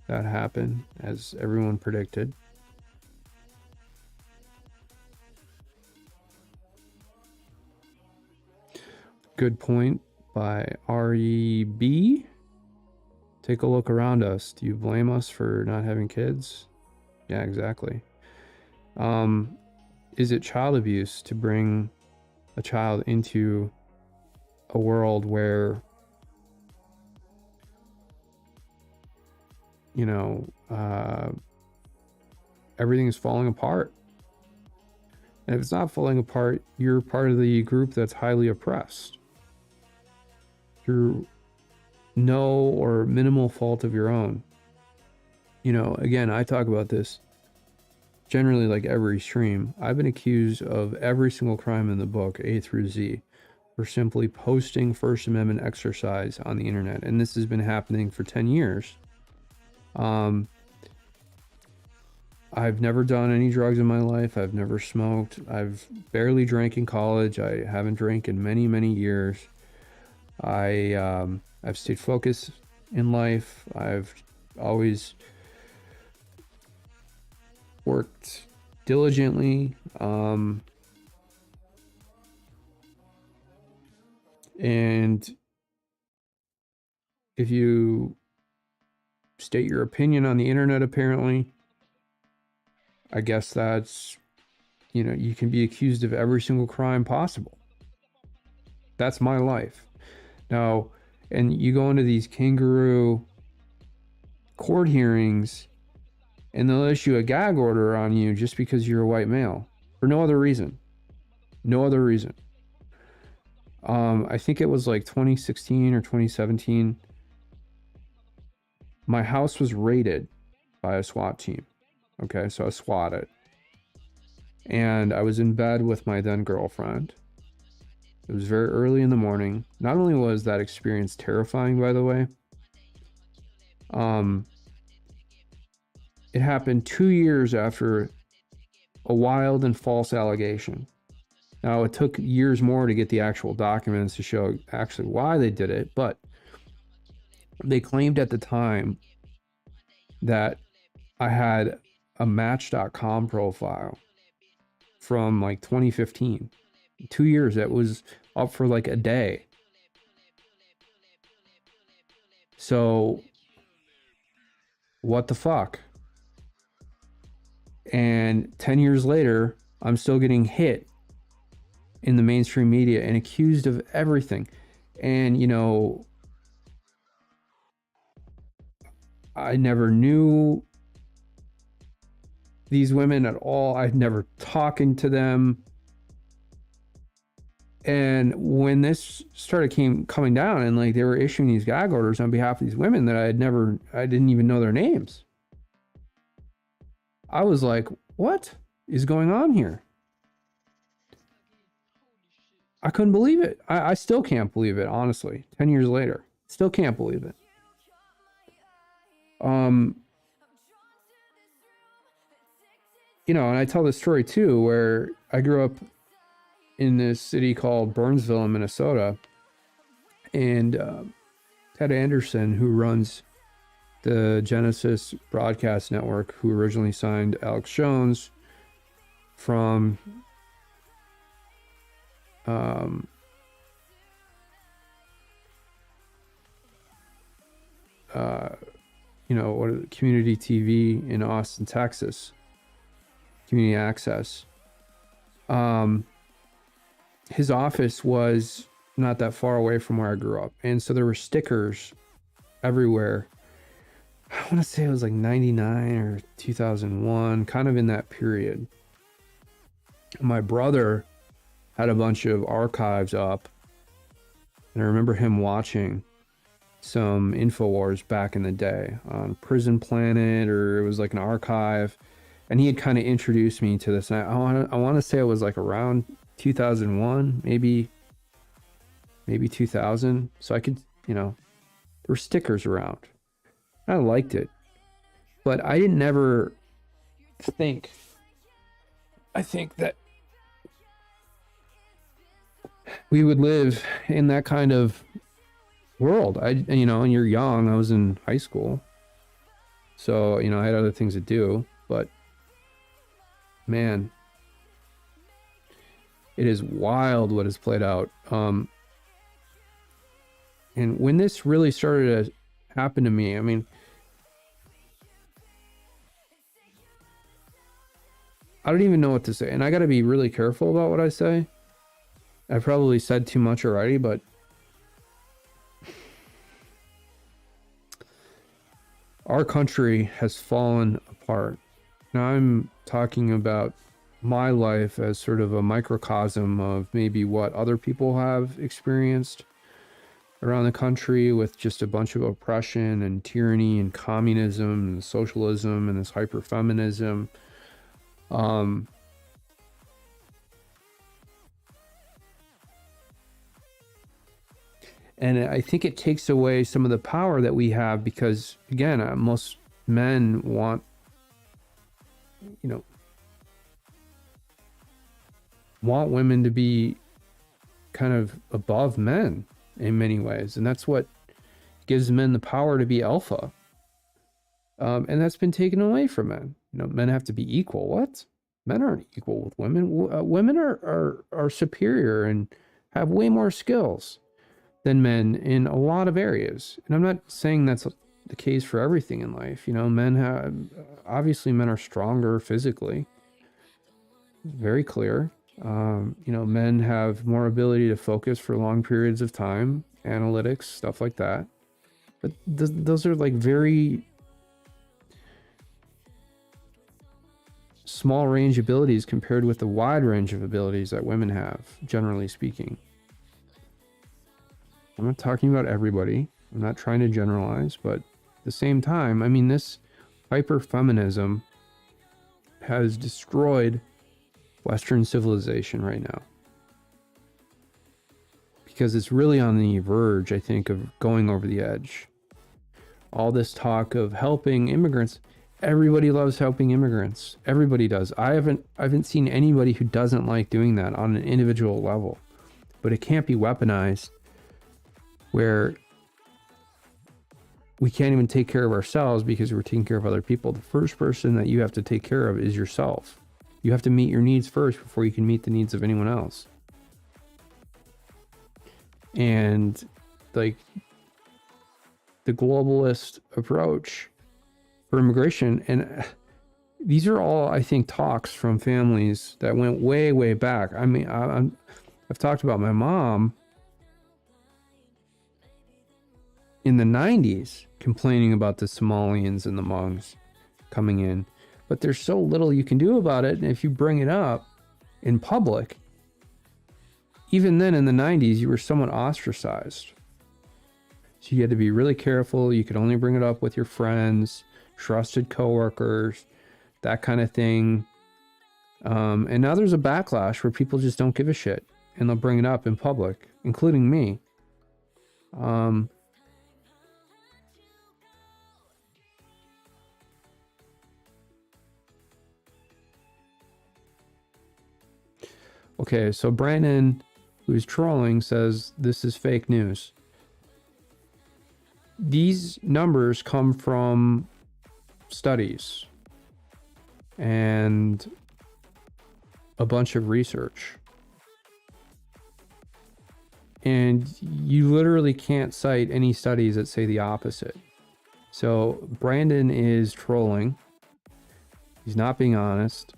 that happen as everyone predicted. Good point by REB. Take a look around us. Do you blame us for not having kids? Yeah, exactly. Is it child abuse to bring a child into a world where, you know, everything is falling apart? And if it's not falling apart, you're part of the group that's highly oppressed. Through no or minimal fault of your own. You know, again, I talk about this generally like every stream. I've been accused of every single crime in the book, A through Z, for simply posting First Amendment exercise on the internet. And this has been happening for 10 years. I've never done any drugs in my life. I've never smoked. I've barely drank in college. I haven't drank in many, many years. I've stayed focused in life. I've always worked diligently. And if you state your opinion on the internet, apparently, I guess that's, you know, you can be accused of every single crime possible. That's my life. Now, and you go into these kangaroo court hearings and they'll issue a gag order on you just because you're a white male for no other reason. No other reason. I think it was like 2016 or 2017. My house was raided by a SWAT team. Okay, so I was swatted. And I was in bed with my then girlfriend. It was very early in the morning. Not only was that experience terrifying, by the way, it happened 2 years after a wild and false allegation. Now, it took years more to get the actual documents to show actually why they did it, but they claimed at the time that I had a Match.com profile from like 2015. 2 years, that was up for like a day. So, what the fuck? And 10 years later, I'm still getting hit in the mainstream media and accused of everything. And, you know, I never knew these women at all. I'd never talking to them. And when this started coming down, and like they were issuing these gag orders on behalf of these women that I didn't even know their names. I was like, what is going on here? I couldn't believe it. I still can't believe it, honestly. 10 years later, still can't believe it. You know, and I tell this story too, where I grew up in this city called Burnsville in Minnesota, and Ted Anderson, who runs the Genesis broadcast network, who originally signed Alex Jones from you know, what community TV in Austin, Texas, community access. His office was not that far away from where I grew up, and so there were stickers everywhere. I want to say it was like 99 or 2001, kind of in that period. My brother had a bunch of archives up, and I remember him watching some InfoWars back in the day on Prison Planet, or it was like an archive, and he had kind of introduced me to this. And I want to say it was like around 2001, maybe 2000. So I could, you know, there were stickers around. I liked it, but I didn't ever think. I think that we would live in that kind of world. You know, and you're young. I was in high school, so you know I had other things to do. But man, it is wild what has played out. And when this really started to happen to me, I mean, I don't even know what to say, and I got to be really careful about what I say. I probably said too much already, but our country has fallen apart. Now I'm talking about my life as sort of a microcosm of maybe what other people have experienced around the country, with just a bunch of oppression and tyranny and communism and socialism and this hyper-feminism. And I think it takes away some of the power that we have, because again, most men want, you know, want women to be kind of above men in many ways, and that's what gives men the power to be alpha. And that's been taken away from men. You know, men have to be equal. What? Men aren't equal with women. Women are superior and have way more skills than men in a lot of areas. And I'm not saying that's the case for everything in life. You know, men are stronger physically. Very clear. You know, men have more ability to focus for long periods of time, analytics, stuff like that. But those are like very small range abilities compared with the wide range of abilities that women have, generally speaking. I'm not talking about everybody. I'm not trying to generalize, but at the same time, I mean, this hyper-feminism has destroyed Western civilization right now, because it's really on the verge, I think, of going over the edge. All this talk of helping immigrants, everybody loves helping immigrants. Everybody does. I haven't seen anybody who doesn't like doing that on an individual level, but it can't be weaponized where we can't even take care of ourselves because we're taking care of other people. The first person that you have to take care of is yourself. You have to meet your needs first before you can meet the needs of anyone else. And like the globalist approach for immigration, and these are all, I think, talks from families that went way, way back. I mean, I've talked about my mom in the 90s complaining about the Somalians and the Hmongs coming in. but there's so little you can do about it. And if you bring it up in public, even then in the 90s, you were somewhat ostracized. So you had to be really careful. You could only bring it up with your friends, trusted coworkers, that kind of thing. And now there's a backlash where people just don't give a shit and they'll bring it up in public, including me. Okay, so Brandon, who's trolling, says this is fake news. These numbers come from studies and a bunch of research. And you literally can't cite any studies that say the opposite. So Brandon is trolling. He's not being honest.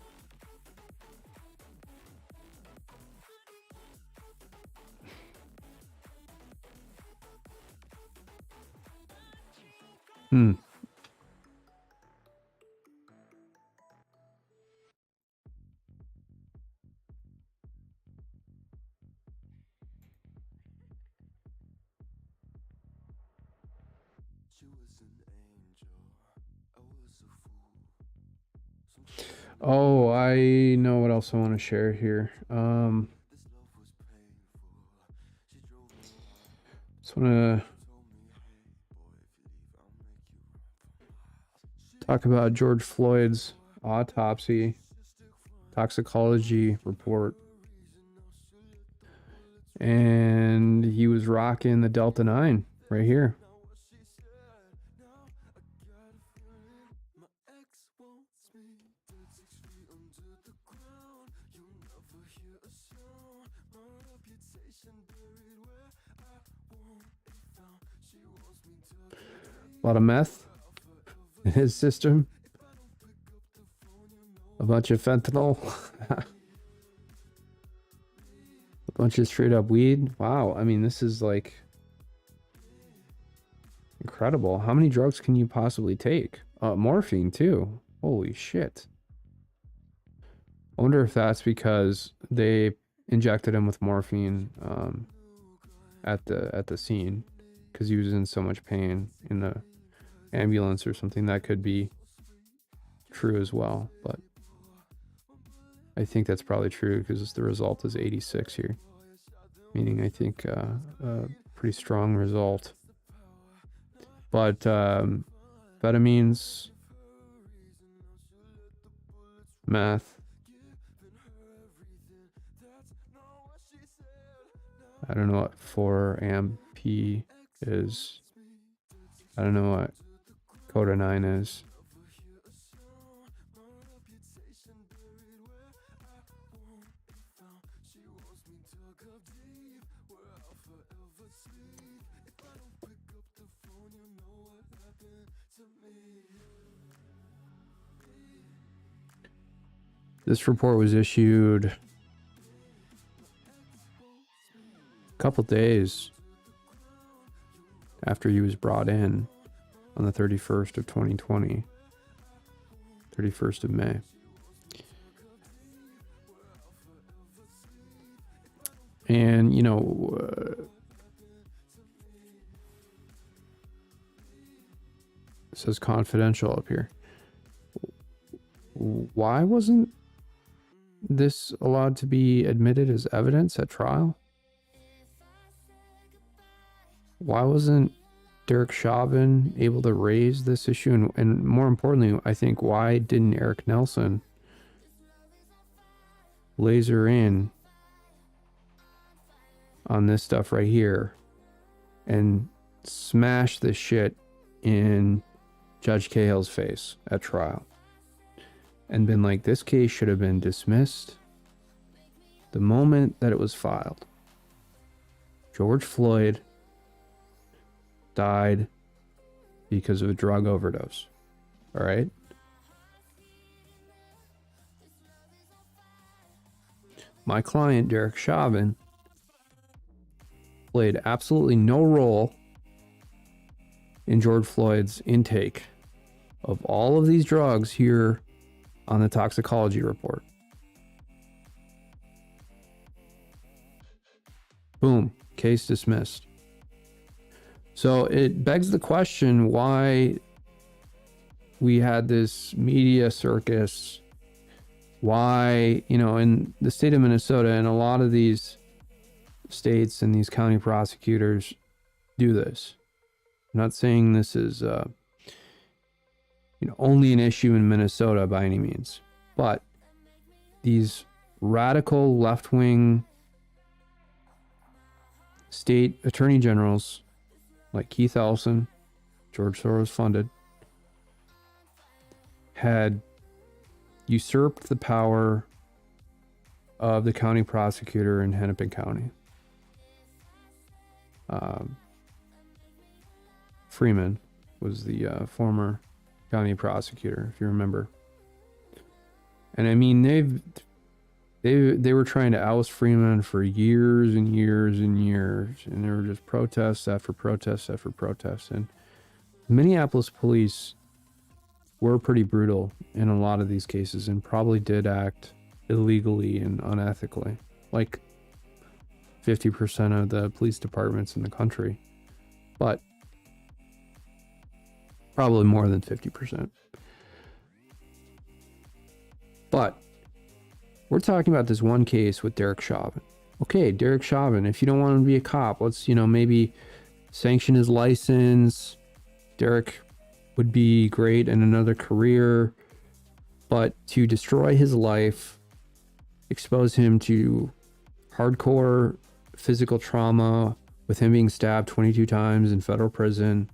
Oh, I know what else I want to share here. Just want to talk about George Floyd's autopsy toxicology report. And he was rocking the Delta 9 right here. A lot of meth in his system. A bunch of fentanyl. A bunch of straight up weed. Wow. I mean, this is like incredible. How many drugs can you possibly take? Morphine too. Holy shit. I wonder if that's because they injected him with morphine at the scene because he was in so much pain in the ambulance or something. That could be true as well, but I think that's probably true because the result is 86 here, meaning I think a pretty strong result. But amphetamines, meth, I don't know what 4-amp is. I don't know what Coda 9 is. This report was issued a couple days after he was brought in on the 31st of 2020, 31st of May. And, you know, it says confidential up here. Why wasn't this allowed to be admitted as evidence at trial? Why wasn't Derek Chauvin able to raise this issue? And more importantly, I think, why didn't Eric Nelson laser in on this stuff right here and smash this shit in Judge Cahill's face at trial? And been like, this case should have been dismissed the moment that it was filed. George Floyd died because of a drug overdose. All right? My client, Derek Chauvin, played absolutely no role in George Floyd's intake of all of these drugs here on the toxicology report. Boom, case dismissed. So it begs the question why we had this media circus, why, in the state of Minnesota and a lot of these states and these county prosecutors do this. I'm not saying this is only an issue in Minnesota by any means, but these radical left-wing state attorney generals like Keith Ellison, George Soros funded, had usurped the power of the county prosecutor in Hennepin County. Freeman was the former county prosecutor, if you remember. And I mean, they were trying to oust Freeman for years and years and years, and there were just protests after protests after protests. And Minneapolis police were pretty brutal in a lot of these cases and probably did act illegally and unethically, like 50% of the police departments in the country, but probably more than 50%. But we're talking about this one case with Derek Chauvin. Okay, Derek Chauvin, if you don't want him to be a cop, let's, maybe sanction his license. Derek would be great in another career, but to destroy his life, expose him to hardcore physical trauma with him being stabbed 22 times in federal prison,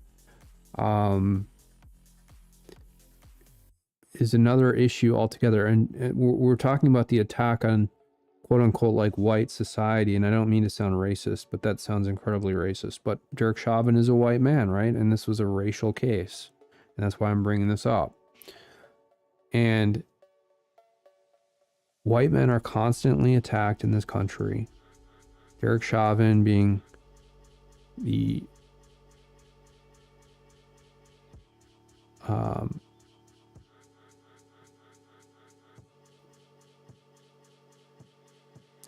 is another issue altogether. And we're talking about the attack on quote unquote like white society. And I don't mean to sound racist, but that sounds incredibly racist. But Derek Chauvin is a white man, right? And this was a racial case. And that's why I'm bringing this up. And white men are constantly attacked in this country. Derek Chauvin being the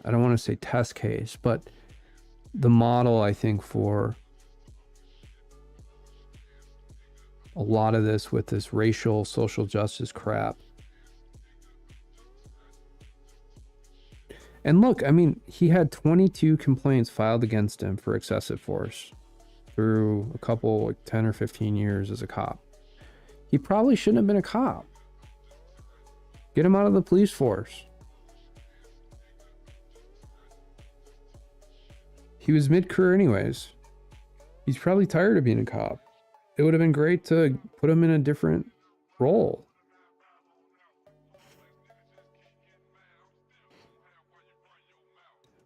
I don't want to say test case, but the model, I think, for a lot of this with this racial social justice crap. And look, I mean, he had 22 complaints filed against him for excessive force through a couple, like 10 or 15 years as a cop. He probably shouldn't have been a cop. Get him out of the police force. He was mid-career anyways. He's probably tired of being a cop. It would have been great to put him in a different role.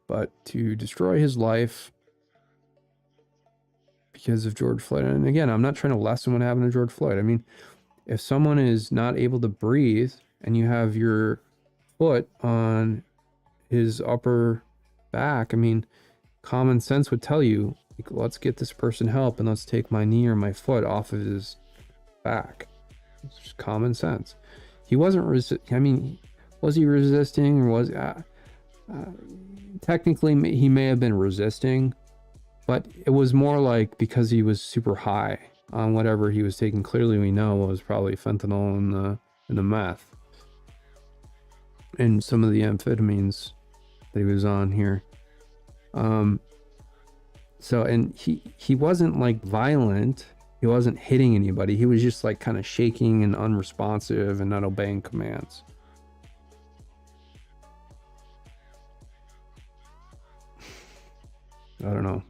But to destroy his life because of George Floyd, and again, I'm not trying to lessen what happened to George Floyd. I mean, if someone is not able to breathe and you have your foot on his upper back, I mean, common sense would tell you, like, let's get this person help and let's take my knee or my foot off of his back. It's just common sense. He wasn't was he resisting, or was technically he may have been resisting, but it was more like because he was super high on whatever he was taking. Clearly we know was probably fentanyl and the meth and some of the amphetamines that he was on here. So, and he wasn't like violent. He wasn't hitting anybody. He was just like kind of shaking and unresponsive and not obeying commands. I don't know.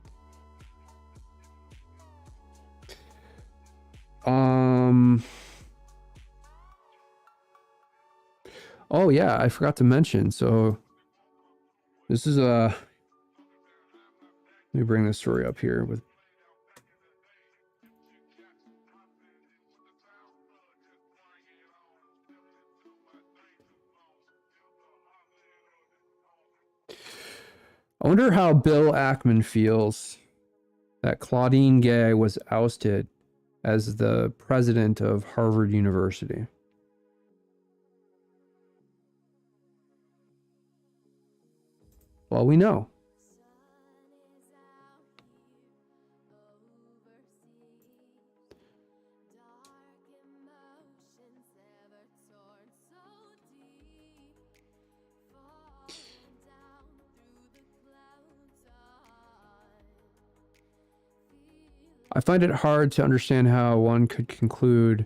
Oh yeah, I forgot to mention. So this is let me bring this story up here with I wonder how Bill Ackman feels that Claudine Gay was ousted as the president of Harvard University. Well, we know. I find it hard to understand how one could conclude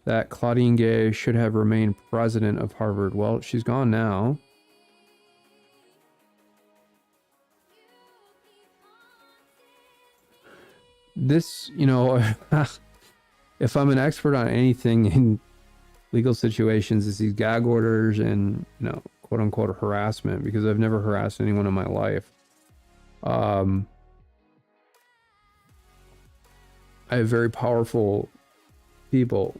that Claudine Gay should have remained president of Harvard. Well, she's gone now. This, if I'm an expert on anything in legal situations, it's these gag orders and, quote unquote harassment, because I've never harassed anyone in my life. I have very powerful people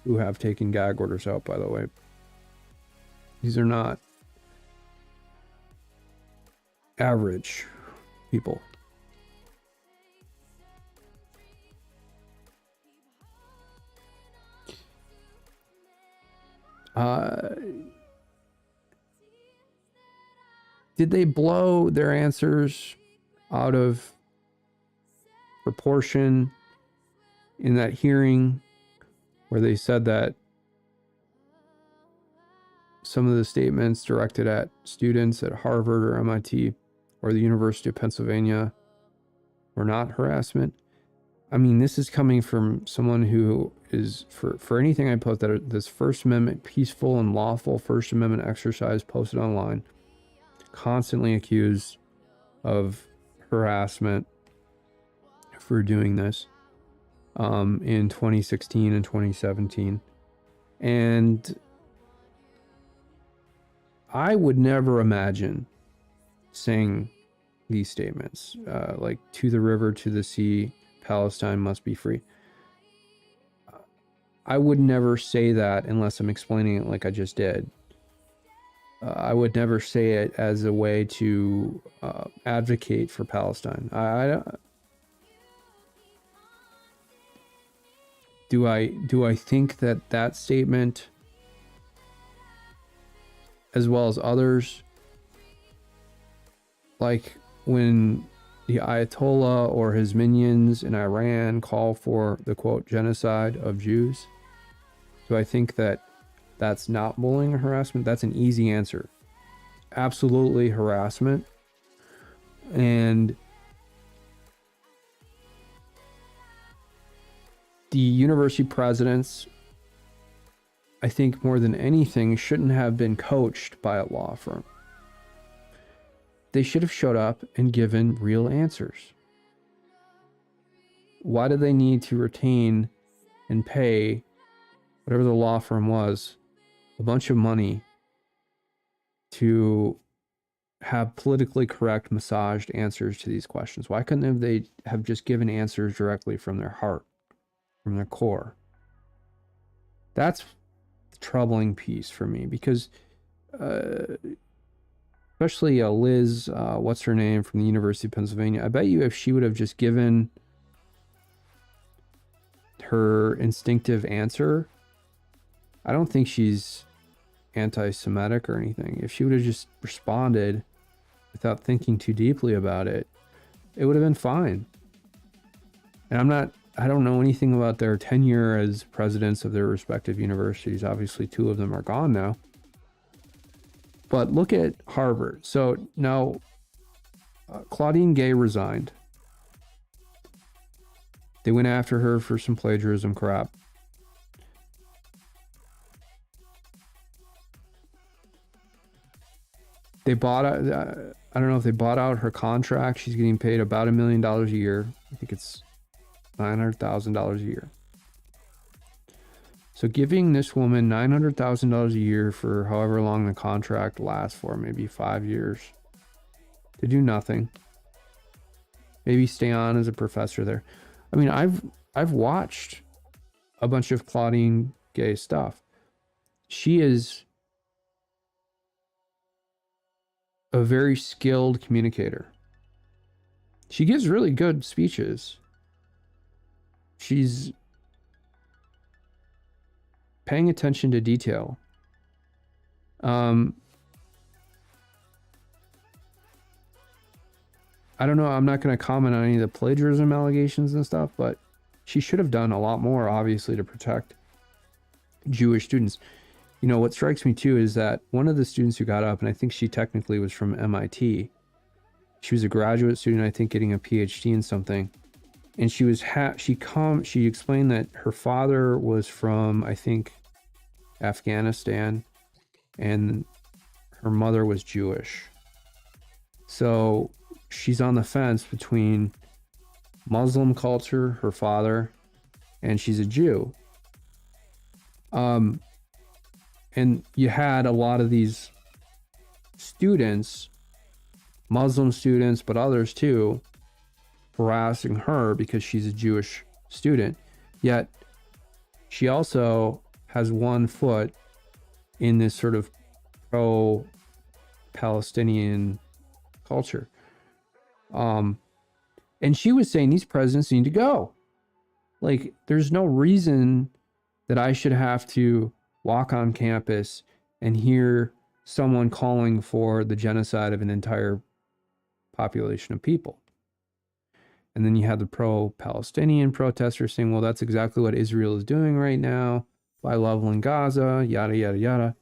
who have taken gag orders out, by the way. These are not average people. Did they blow their answers out of proportion in that hearing where they said that some of the statements directed at students at Harvard or MIT or the University of Pennsylvania were not harassment? I mean, this is coming from someone who is, for anything I post, that this First Amendment, peaceful and lawful First Amendment exercise posted online, constantly accused of harassment for doing this in 2016 and 2017. And I would never imagine saying these statements, like, to the river, to the sea, Palestine must be free. I would never say that unless I'm explaining it like I just did. I would never say it as a way to advocate for Palestine. Do I think that statement, as well as others, like when the Ayatollah or his minions in Iran call for the, quote, genocide of Jews, do I think that that's not bullying or harassment? That's an easy answer. Absolutely harassment. And the university presidents, I think more than anything, shouldn't have been coached by a law firm. They should have showed up and given real answers. Why do they need to retain and pay whatever the law firm was a bunch of money to have politically correct, massaged answers to these questions? Why couldn't they have just given answers directly from their heart, from their core? That's the troubling piece for me, because especially Liz, what's her name, from the University of Pennsylvania, I bet you if she would have just given her instinctive answer, I don't think she's anti-Semitic or anything. If she would have just responded without thinking too deeply about it, it would have been fine. And I don't know anything about their tenure as presidents of their respective universities. Obviously, two of them are gone now. But look at Harvard. So now Claudine Gay resigned. They went after her for some plagiarism crap. They bought out, I don't know if they bought out her contract. She's getting paid about $1 million a year. I think it's $900,000 a year. So giving this woman $900,000 a year for however long the contract lasts for, maybe 5 years, to do nothing. Maybe stay on as a professor there. I mean, I've watched a bunch of Claudine Gay stuff. She is a very skilled communicator. She gives really good speeches. She's paying attention to detail. I don't know. I'm not going to comment on any of the plagiarism allegations and stuff, but she should have done a lot more, obviously, to protect Jewish students. You know, what strikes me too is that one of the students who got up, and I think she technically was from MIT, she was a graduate student, I think, getting a PhD in something. And she was she explained that her father was from, I think, Afghanistan, and her mother was Jewish. So she's on the fence between Muslim culture, her father, and she's a Jew. And you had a lot of these students, Muslim students, but others too, harassing her because she's a Jewish student. Yet she also has one foot in this sort of pro-Palestinian culture. And she was saying these presidents need to go. Like, there's no reason that I should have to walk on campus and hear someone calling for the genocide of an entire population of people. And then you have the pro-Palestinian protesters saying, well, that's exactly what Israel is doing right now by leveling Gaza, yada, yada, yada.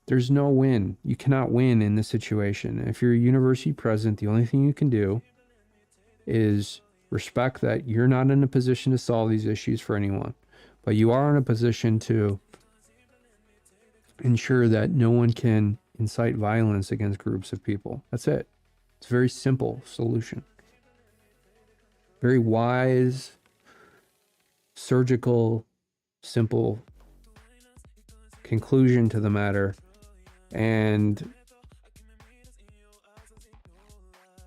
There's no win. You cannot win in this situation. If you're a university president, the only thing you can do is respect that you're not in a position to solve these issues for anyone, but you are in a position to ensure that no one can incite violence against groups of people. That's it. It's a very simple solution. Very wise, surgical, simple conclusion to the matter. And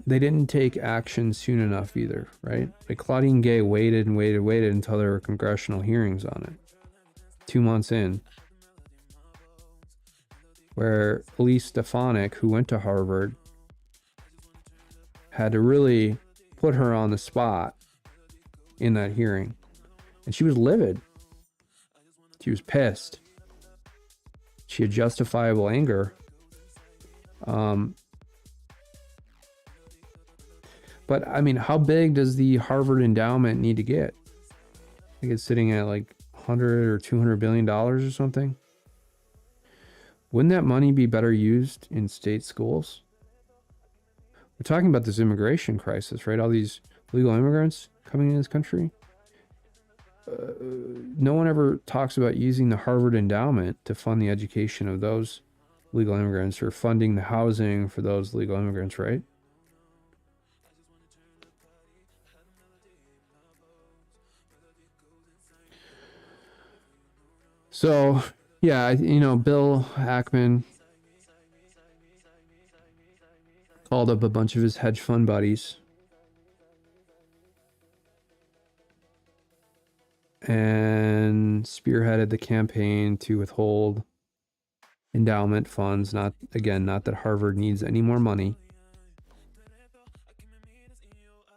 they didn't take action soon enough either, right? Like, Claudine Gay waited and waited until there were congressional hearings on it. 2 months in. Where Elise Stefanik, who went to Harvard, had to really put her on the spot in that hearing. And she was livid. She was pissed. She had justifiable anger. But I mean, how big does the Harvard endowment need to get? I think it's sitting at like 100 or 200 billion dollars or something. Wouldn't that money be better used in state schools? We're talking about this immigration crisis, right? All these illegal immigrants coming in this country. No one ever talks about using the Harvard endowment to fund the education of those legal immigrants, or funding the housing for those legal immigrants, right? So, yeah, Bill Ackman called up a bunch of his hedge fund buddies and spearheaded the campaign to withhold endowment funds. Not that Harvard needs any more money.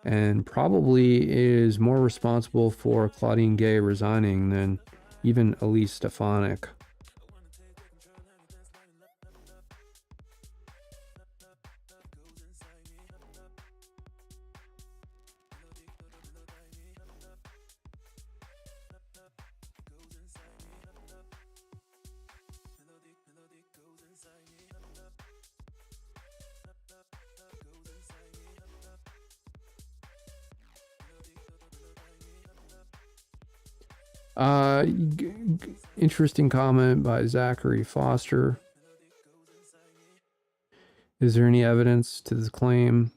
And probably is more responsible for Claudine Gay resigning than even Elise Stefanik. Interesting comment by Zachary Foster. Is there any evidence to this claim?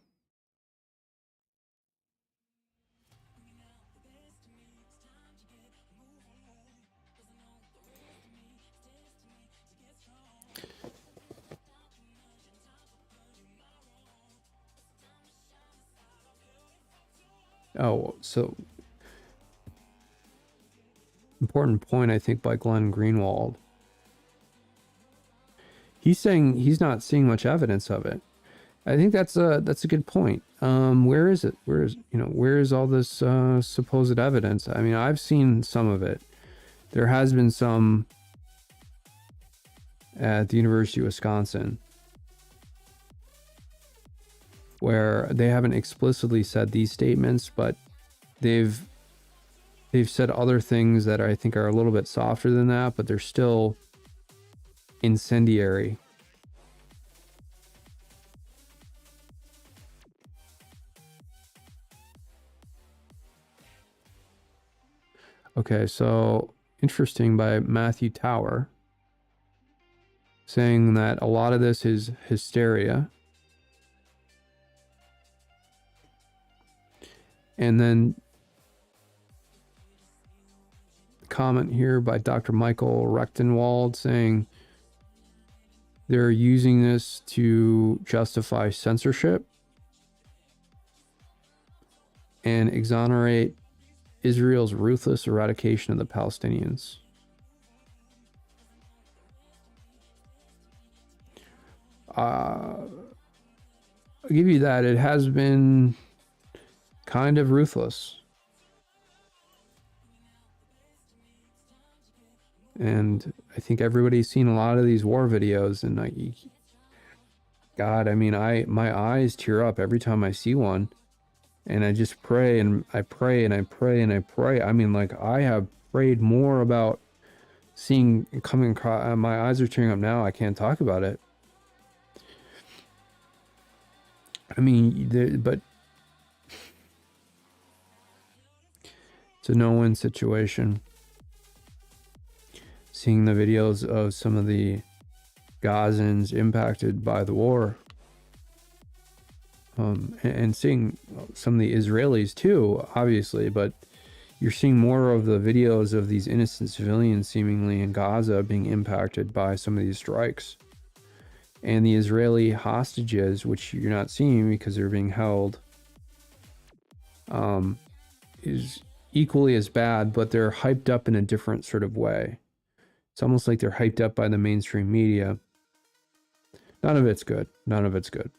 Oh, so important point, I think, by Glenn Greenwald. He's saying he's not seeing much evidence of it. I think that's a good point. Where is it? Where is all this supposed evidence? I mean, I've seen some of it. There has been some at the University of Wisconsin. where they haven't explicitly said these statements, but they've said other things that I think are a little bit softer than that, but they're still incendiary. Okay, so interesting by Matthew Tower, saying that a lot of this is hysteria. And then comment here by Dr. Michael Rechtenwald saying they're using this to justify censorship and exonerate Israel's ruthless eradication of the Palestinians. I'll give you that. It has been kind of ruthless. And I think everybody's seen a lot of these war videos, and God, I mean, my eyes tear up every time I see one. And I just pray and I pray and I pray and I pray. I mean, like, I have prayed more about seeing coming across. My eyes are tearing up now. I can't talk about it. I mean, but it's a no-win situation. Seeing the videos of some of the Gazans impacted by the war. And seeing some of the Israelis too, obviously, but you're seeing more of the videos of these innocent civilians seemingly in Gaza being impacted by some of these strikes. And the Israeli hostages, which you're not seeing because they're being held, is equally as bad, but they're hyped up in a different sort of way. It's almost like they're hyped up by the mainstream media. None of it's good. None of it's good.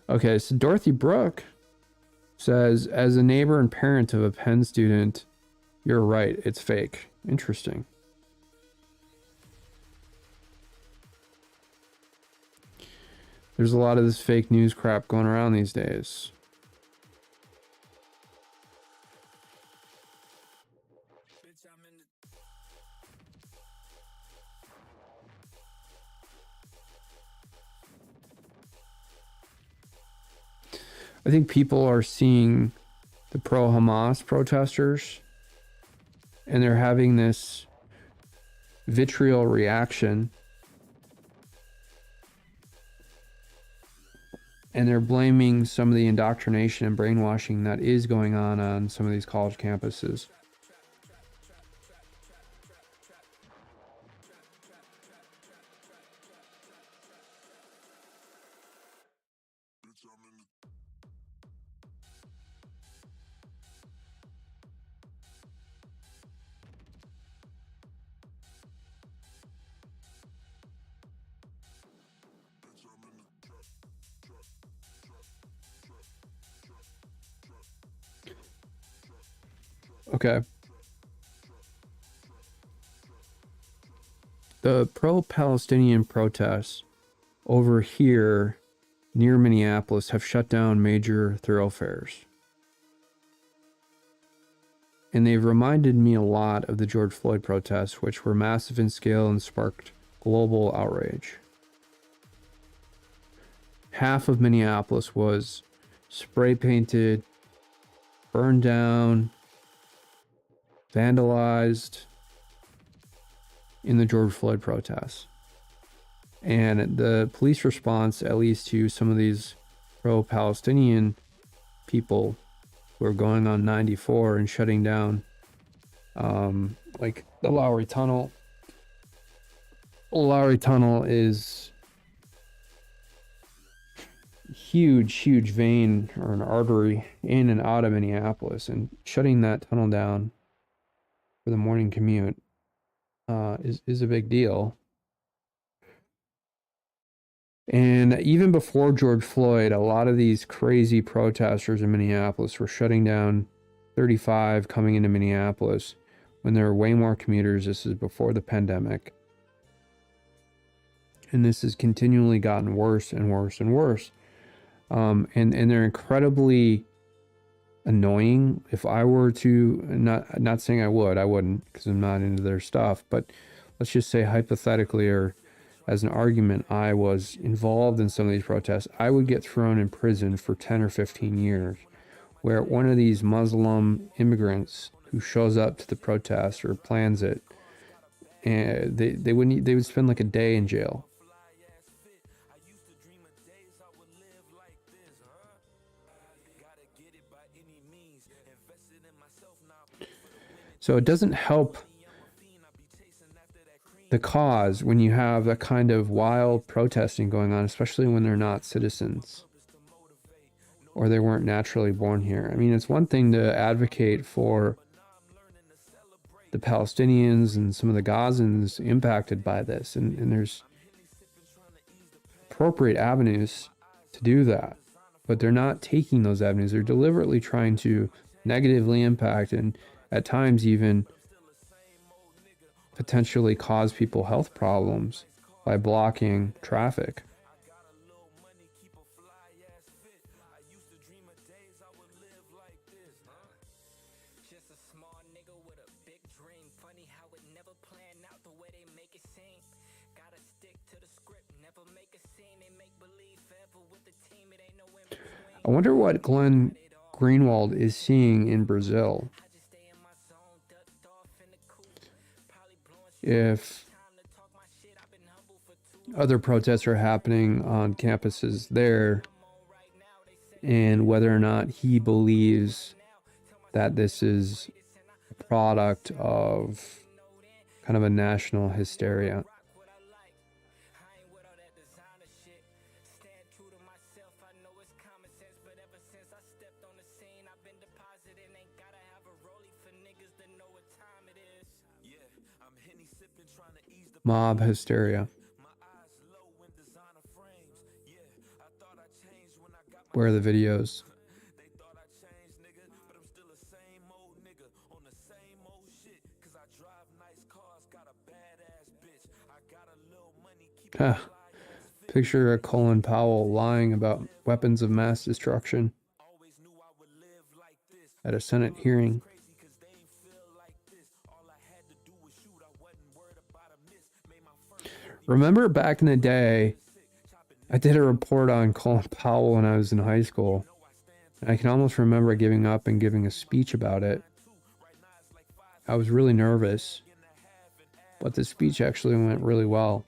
Okay, so Dorothy Brooke says, as a neighbor and parent of a Penn student, you're right, it's fake. Interesting. There's a lot of this fake news crap going around these days. I think people are seeing the pro-Hamas protesters and they're having this vitriol reaction, and they're blaming some of the indoctrination and brainwashing that is going on some of these college campuses. Okay. The pro-Palestinian protests over here near Minneapolis have shut down major thoroughfares. And they've reminded me a lot of the George Floyd protests, which were massive in scale and sparked global outrage. Half of Minneapolis was spray painted, burned down, vandalized in the George Floyd protests. And the police response, at least to some of these pro-Palestinian people who are going on 94 and shutting down like the Lowry Tunnel. Lowry Tunnel is huge vein or an artery in and out of Minneapolis, and shutting that tunnel down for the morning commute is a big deal. And even before George Floyd, a lot of these crazy protesters in Minneapolis were shutting down 35 coming into Minneapolis when there were way more commuters. This is before the pandemic. And this has continually gotten worse and worse and worse. And they're incredibly annoying. If I were to, not saying I wouldn't, because I'm not into their stuff, but let's just say hypothetically, or as an argument, I was involved in some of these protests, I would get thrown in prison for 10 or 15 years, where one of these Muslim immigrants who shows up to the protest or plans it, and they would spend like a day in jail. So it doesn't help the cause when you have that kind of wild protesting going on, especially when they're not citizens or they weren't naturally born here. I mean, it's one thing to advocate for the Palestinians and some of the Gazans impacted by this, and there's appropriate avenues to do that, but they're not taking those avenues. They're deliberately trying to negatively impact and at times even potentially cause people health problems by blocking traffic. I wonder what Glenn Greenwald is seeing in Brazil. If other protests are happening on campuses there, and whether or not he believes that this is a product of kind of a national hysteria. Mob hysteria. Where are the videos? Huh. Picture of Colin Powell lying about weapons of mass destruction at a Senate hearing. Remember back in the day, I did a report on Colin Powell when I was in high school. And I can almost remember giving up and giving a speech about it. I was really nervous, but the speech actually went really well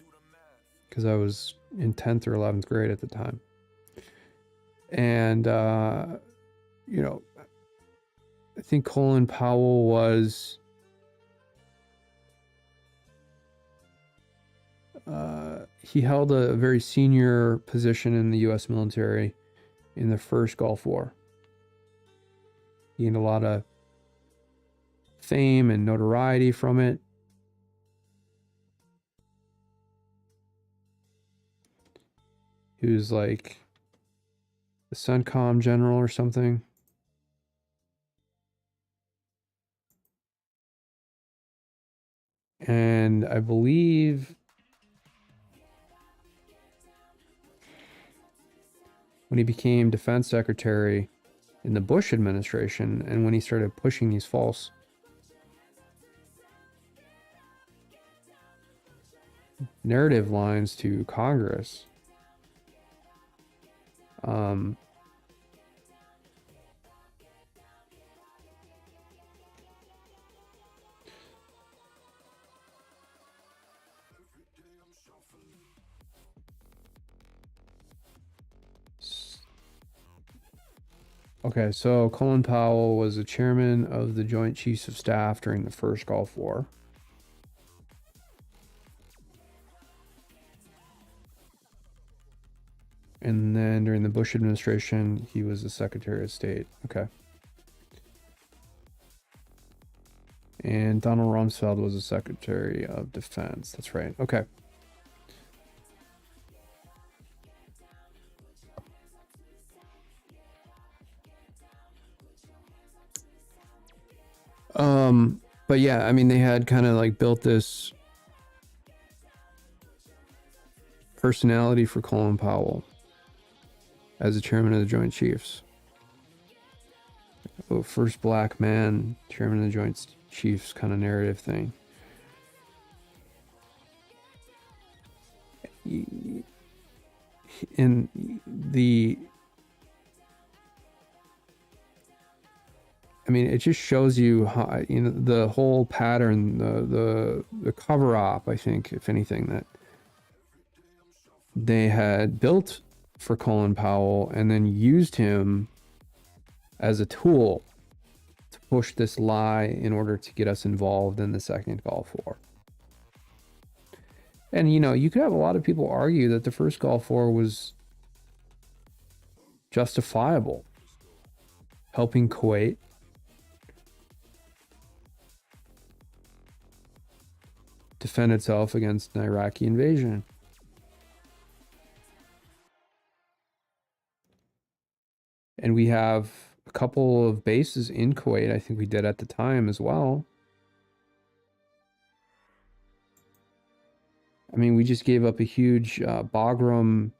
because I was in 10th or 11th grade at the time. And, you know, I think Colin Powell was he held a very senior position in the U.S. military in the first Gulf War. He gained a lot of fame and notoriety from it. He was like a CENTCOM general or something. And I believe when he became defense secretary in the Bush administration, and when he started pushing these false narrative lines to Congress, okay, so Colin Powell was the chairman of the Joint Chiefs of Staff during the first Gulf War. And then during the Bush administration, he was the Secretary of State. Okay. And Donald Rumsfeld was the Secretary of Defense. That's right. Okay. But yeah, I mean, they had kind of like built this personality for Colin Powell as the chairman of the Joint Chiefs. Oh, first black man, chairman of the Joint Chiefs kind of narrative thing. In the, I mean, it just shows you how, you know, the whole pattern, the cover up, I think, if anything, that they had built for Colin Powell and then used him as a tool to push this lie in order to get us involved in the second Gulf War. And, you know, you could have a lot of people argue that the first Gulf War was justifiable, helping Kuwait defend itself against an Iraqi invasion. And we have a couple of bases in Kuwait, I think we did at the time as well. I mean, we just gave up a huge Bagram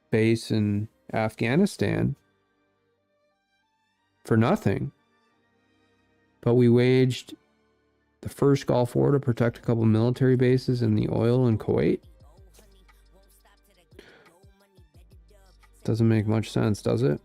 base in Afghanistan for nothing. But we waged the first Gulf War to protect a couple military bases in the oil in Kuwait. Doesn't make much sense, does it?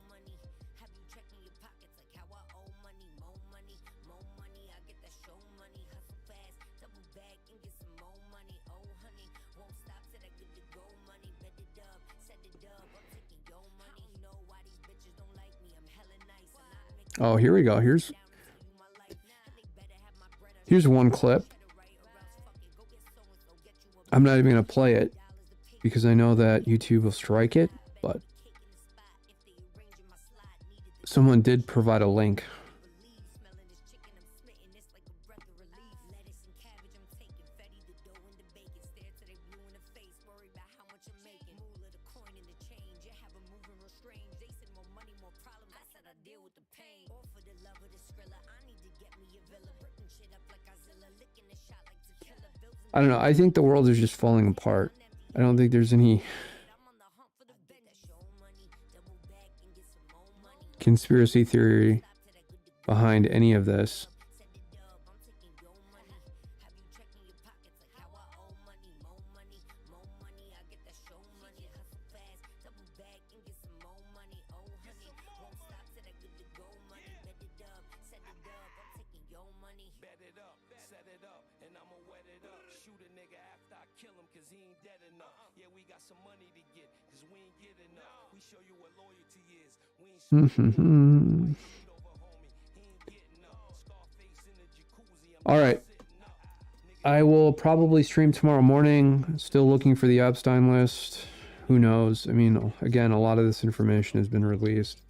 Oh, here we go. Here's one clip. I'm not even going to play it because I know that YouTube will strike it, but someone did provide a link. I don't know. I think the world is just falling apart. I don't think there's any conspiracy theory behind any of this. All right. I will probably stream tomorrow morning. Still looking for the Epstein list. Who knows? I mean, again, a lot of this information has been released,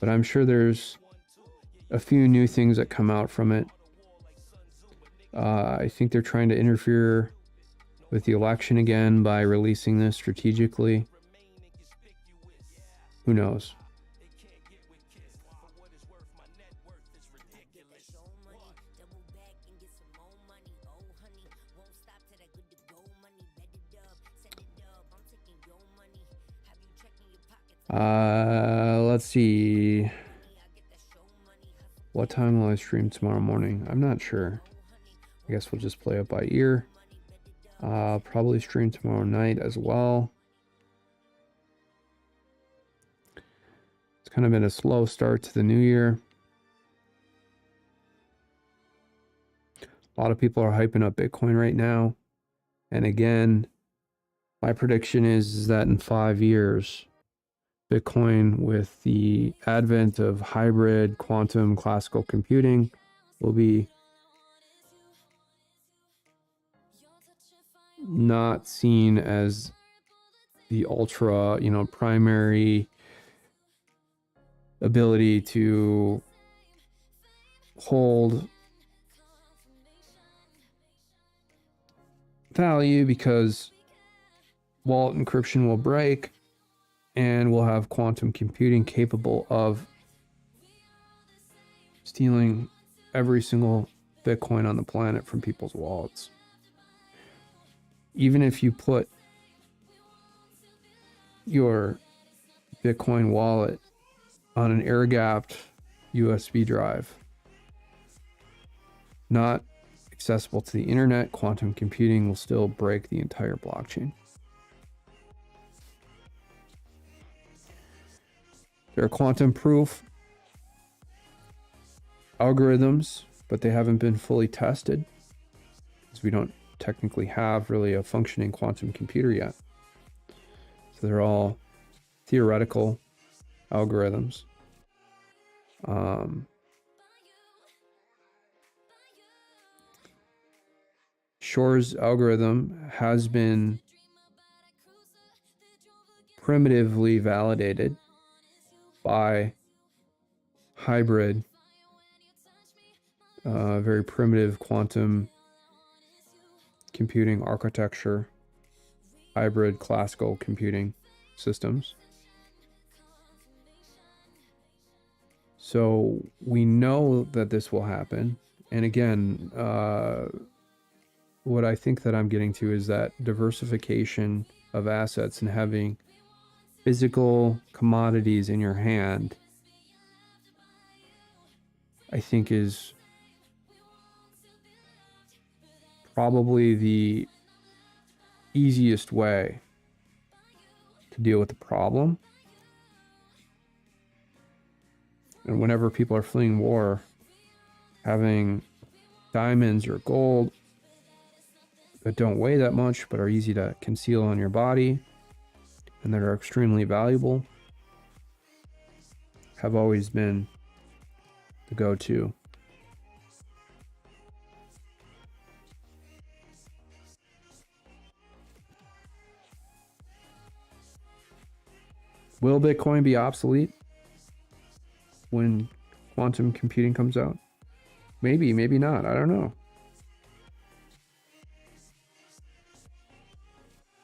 but I'm sure there's a few new things that come out from it. I think they're trying to interfere with the election again by releasing this strategically. Who knows? Let's see. What time will I stream tomorrow morning? I'm not sure. I guess we'll just play it by ear. Probably stream tomorrow night as well. It's kind of been a slow start to the new year. A lot of people are hyping up Bitcoin right now. And again, my prediction is that in 5 years, Bitcoin, with the advent of hybrid quantum classical computing, will be not seen as the ultra, primary ability to hold value, because wallet encryption will break and we'll have quantum computing capable of stealing every single Bitcoin on the planet from people's wallets. even if you put your Bitcoin wallet on an air-gapped USB drive, not accessible to the internet, quantum computing will still break the entire blockchain. There are quantum proof algorithms, but they haven't been fully tested because we don't technically have really a functioning quantum computer yet. So they're all theoretical algorithms. Shor's algorithm has been primitively validated by hybrid, very primitive quantum computing architecture, hybrid classical computing systems. So we know that this will happen. And again, what I think that I'm getting to is that diversification of assets and having physical commodities in your hand, I think, is probably the easiest way to deal with the problem. And whenever people are fleeing war, having diamonds or gold that don't weigh that much but are easy to conceal on your body and that are extremely valuable have always been the go-to. Will Bitcoin be obsolete when quantum computing comes out? Maybe, maybe not. I don't know.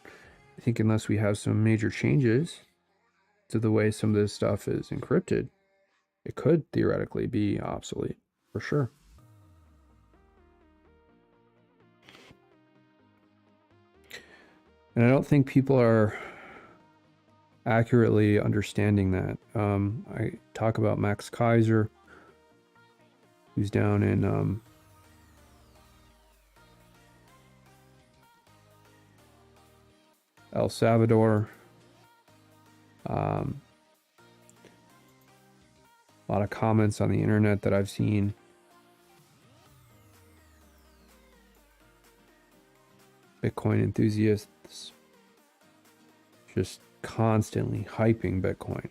I think unless we have some major changes to the way some of this stuff is encrypted, it could theoretically be obsolete, for sure. And I don't think people are accurately understanding that. I talk about Max Kaiser, who's down in El Salvador. A lot of comments on the internet that I've seen. Bitcoin enthusiasts just constantly hyping Bitcoin.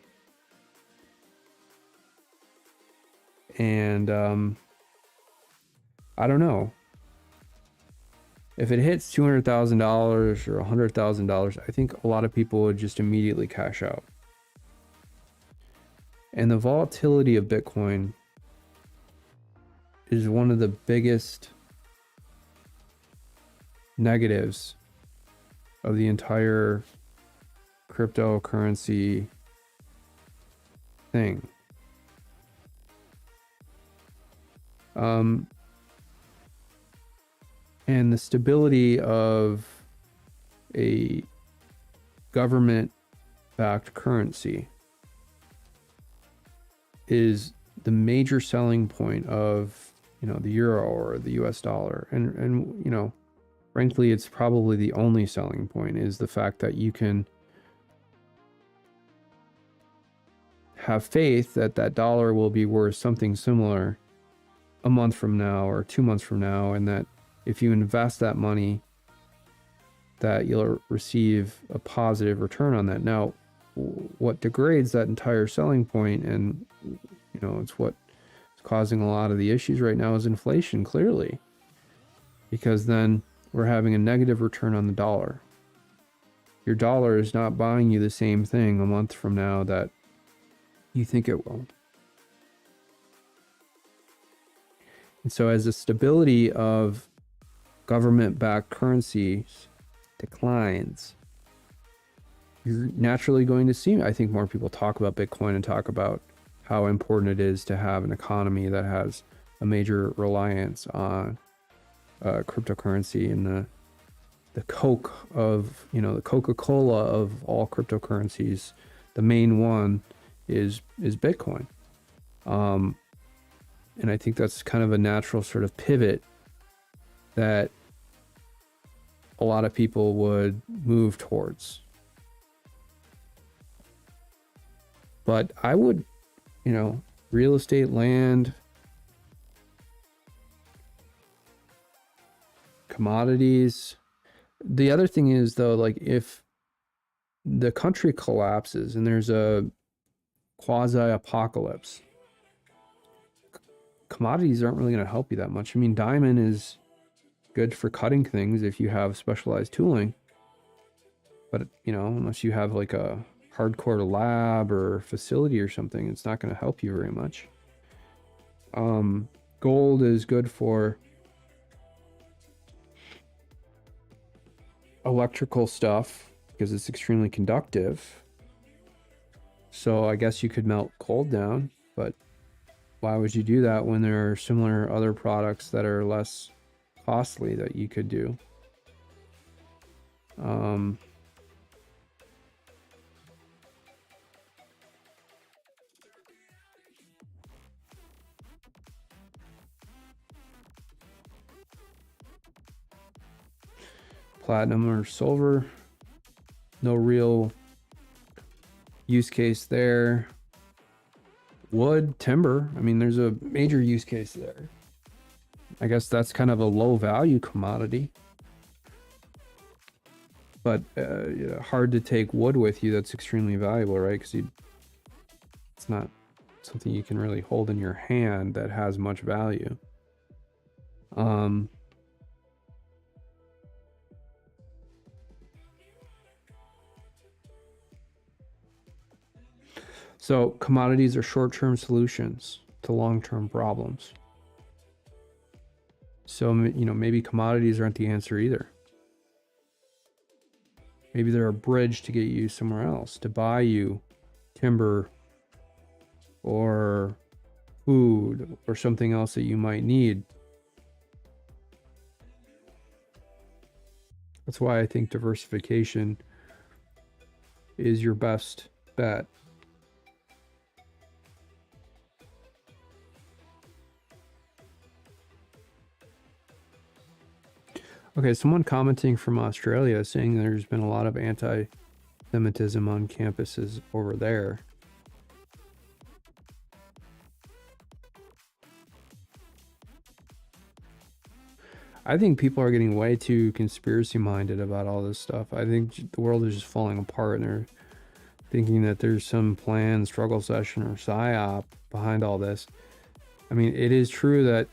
And I don't know. If it hits $200,000 or $100,000, I think a lot of people would just immediately cash out. And the volatility of Bitcoin is one of the biggest negatives of the entire cryptocurrency thing. And the stability of a government-backed currency is the major selling point of, the euro or the US dollar. And frankly, it's probably the only selling point, is the fact that you can have faith that that dollar will be worth something similar a month from now or 2 months from now, and that if you invest that money, that you'll receive a positive return on that. Now, what degrades that entire selling point, and it's what's causing a lot of the issues right now, is inflation, clearly, because then we're having a negative return on the dollar. Your dollar is not buying you the same thing a month from now that you think it will. And so as the stability of government-backed currencies declines, you're naturally going to see, I think, more people talk about Bitcoin and talk about how important it is to have an economy that has a major reliance on cryptocurrency and the the Coke of, the Coca-Cola of all cryptocurrencies. The main one is Bitcoin. And I think that's kind of a natural sort of pivot that a lot of people would move towards. But I would, real estate, land, commodities. The other thing is, though, like if the country collapses and there's a quasi-apocalypse, commodities aren't really going to help you that much. I mean, diamond is good for cutting things if you have specialized tooling. But, unless you have like a hardcore lab or facility or something, it's not going to help you very much. Gold is good for electrical stuff because it's extremely conductive. So I guess you could melt gold down, but why would you do that when there are similar other products that are less costly that you could do? Platinum or silver, no real use case there. Wood, timber, I mean, there's a major use case there. I guess that's kind of a low value commodity, but hard to take wood with you that's extremely valuable, right? Because it's not something you can really hold in your hand that has much value. So commodities are short-term solutions to long-term problems. So, maybe commodities aren't the answer either. Maybe they're a bridge to get you somewhere else, to buy you timber or food or something else that you might need. That's why I think diversification is your best bet. Okay, someone commenting from Australia saying there's been a lot of anti-Semitism on campuses over there. I think people are getting way too conspiracy minded about all this stuff. I think the world is just falling apart and they're thinking that there's some planned struggle session or psyop behind all this. I mean, it is true that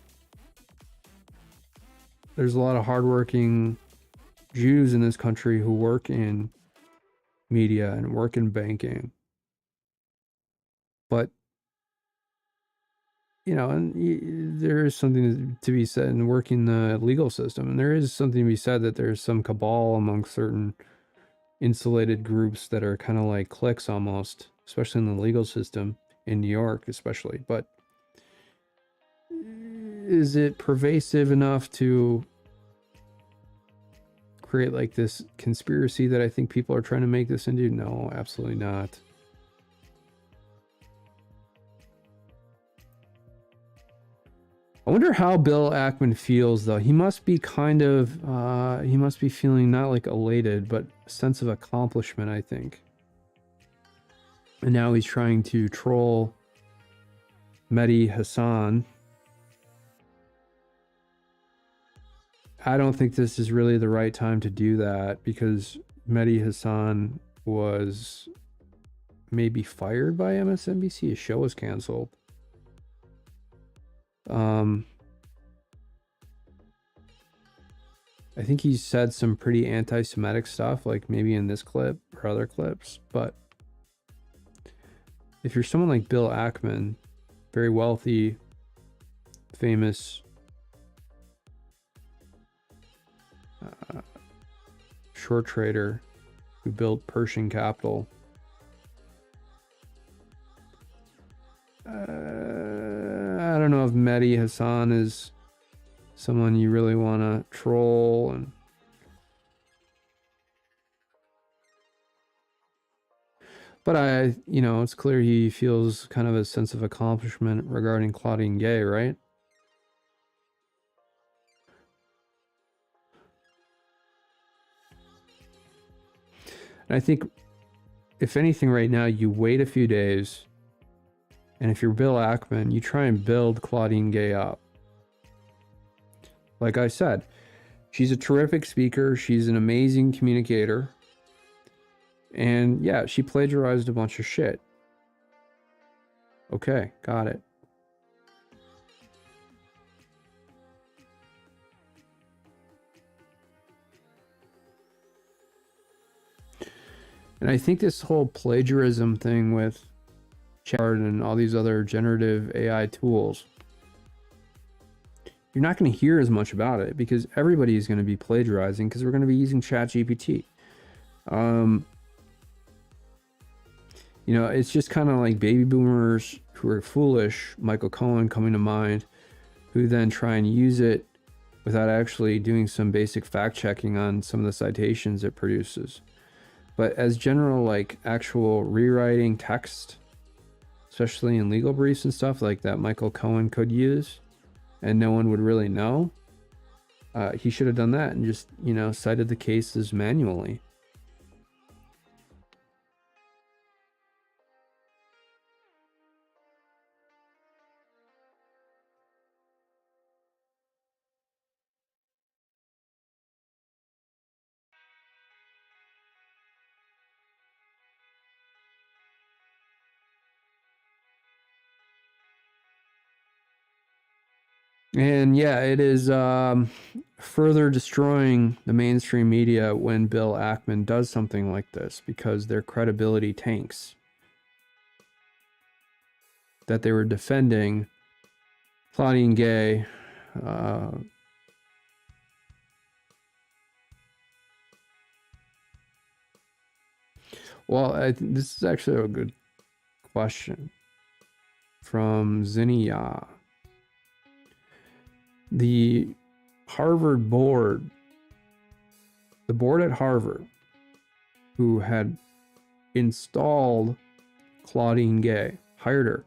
there's a lot of hardworking Jews in this country who work in media and work in banking. But, and there is something to be said in working the legal system. And there is something to be said that there's some cabal among certain insulated groups that are kind of like cliques almost, especially in the legal system in New York, especially. But is it pervasive enough to create like this conspiracy that I think people are trying to make this into? No, absolutely not. I wonder how Bill Ackman feels, though. He must be he must be feeling not like elated, but a sense of accomplishment, I think. And now he's trying to troll Mehdi Hassan. I don't think this is really the right time to do that because Mehdi Hassan was maybe fired by MSNBC. His show was canceled. I think he said some pretty anti-Semitic stuff, like maybe in this clip or other clips. But if you're someone like Bill Ackman, very wealthy, famous, short trader who built Pershing Capital, I don't know if Mehdi Hassan is someone you really want to troll, and But it's clear he feels kind of a sense of accomplishment regarding Claudine Gay, right? And I think, if anything, right now, you wait a few days, and if you're Bill Ackman, you try and build Claudine Gay up. Like I said, she's a terrific speaker. She's an amazing communicator. And yeah, she plagiarized a bunch of shit. Okay, got it. And I think this whole plagiarism thing with Chat and all these other generative AI tools, you're not going to hear as much about it because everybody is going to be plagiarizing because we're going to be using ChatGPT. It's just kind of like baby boomers who are foolish, Michael Cohen coming to mind, who then try and use it without actually doing some basic fact checking on some of the citations it produces. But as general, like actual rewriting text, especially in legal briefs and stuff like that Michael Cohen could use and no one would really know, he should have done that and just, cited the cases manually. And yeah, it is further destroying the mainstream media when Bill Ackman does something like this because their credibility tanks. That they were defending Claudine Gay. This is actually a good question from Zinnia. The Harvard board, the board at Harvard, who had installed Claudine Gay, hired her.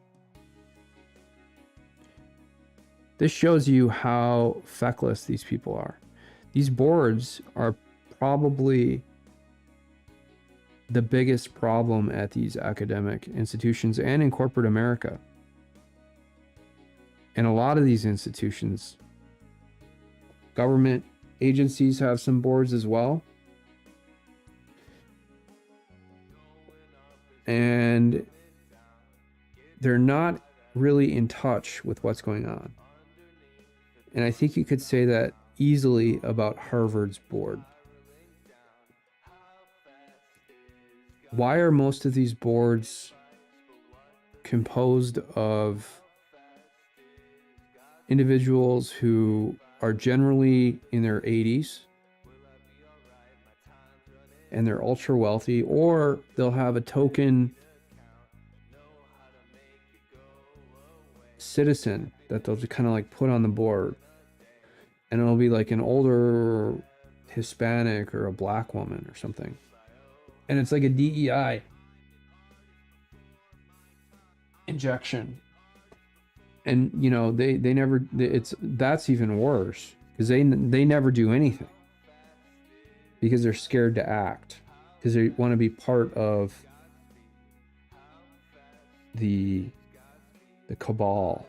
This shows you how feckless these people are. These boards are probably the biggest problem at these academic institutions and in corporate America. And a lot of these institutions, government agencies have some boards as well. And they're not really in touch with what's going on. And I think you could say that easily about Harvard's board. Why are most of these boards composed of individuals who are generally in their 80s and they're ultra wealthy, or they'll have a token citizen that they'll just kind of like put on the board, and it'll be like an older Hispanic or a black woman or something, and it's like a DEI injection. And they never, that's even worse because they never do anything because they're scared to act because they want to be part of the cabal.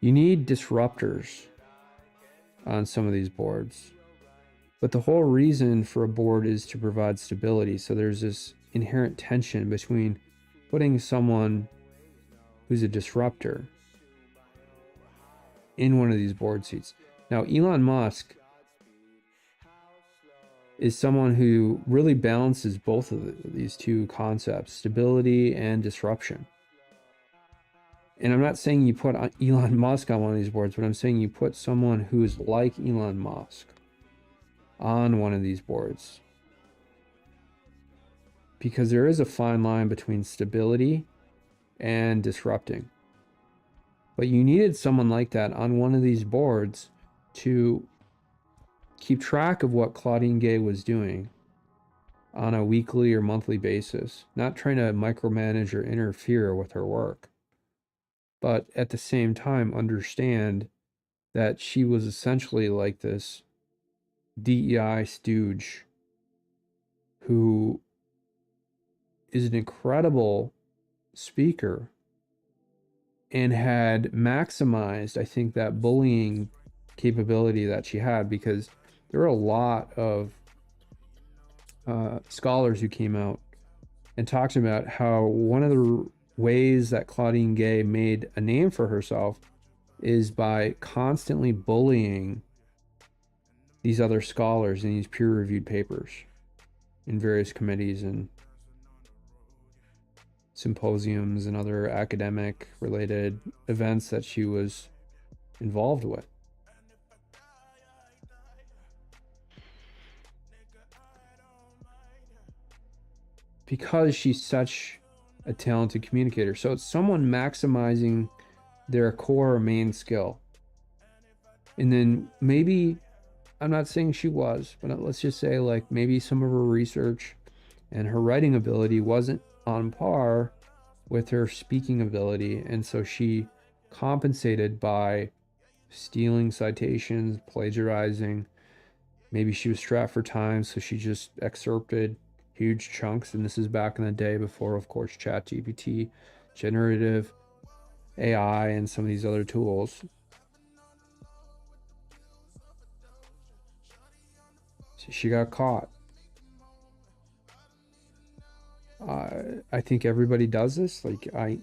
You need disruptors on some of these boards. But the whole reason for a board is to provide stability. So there's this inherent tension between putting someone who's a disruptor in one of these board seats. Now, Elon Musk is someone who really balances both of these two concepts, stability and disruption. And I'm not saying you put Elon Musk on one of these boards, but I'm saying you put someone who is like Elon Musk on one of these boards, because there is a fine line between stability and disrupting. But you needed someone like that on one of these boards to keep track of what Claudine Gay was doing on a weekly or monthly basis, not trying to micromanage or interfere with her work, but at the same time understand that she was essentially like this DEI stooge who is an incredible speaker and had maximized, I think, that bullying capability that she had, because there were a lot of scholars who came out and talked about how one of the ways that Claudine Gay made a name for herself is by constantly bullying these other scholars in these peer-reviewed papers in various committees and symposiums and other academic related events that she was involved with. Because she's such a talented communicator. So it's someone maximizing their core main skill. And then maybe, I'm not saying she was, but let's just say like maybe some of her research and her writing ability wasn't on par with her speaking ability. And so she compensated by stealing citations, plagiarizing. Maybe she was strapped for time, so she just excerpted huge chunks. And this is back in the day before, of course, ChatGPT, generative AI, and some of these other tools. So she got caught. I think everybody does this. Like I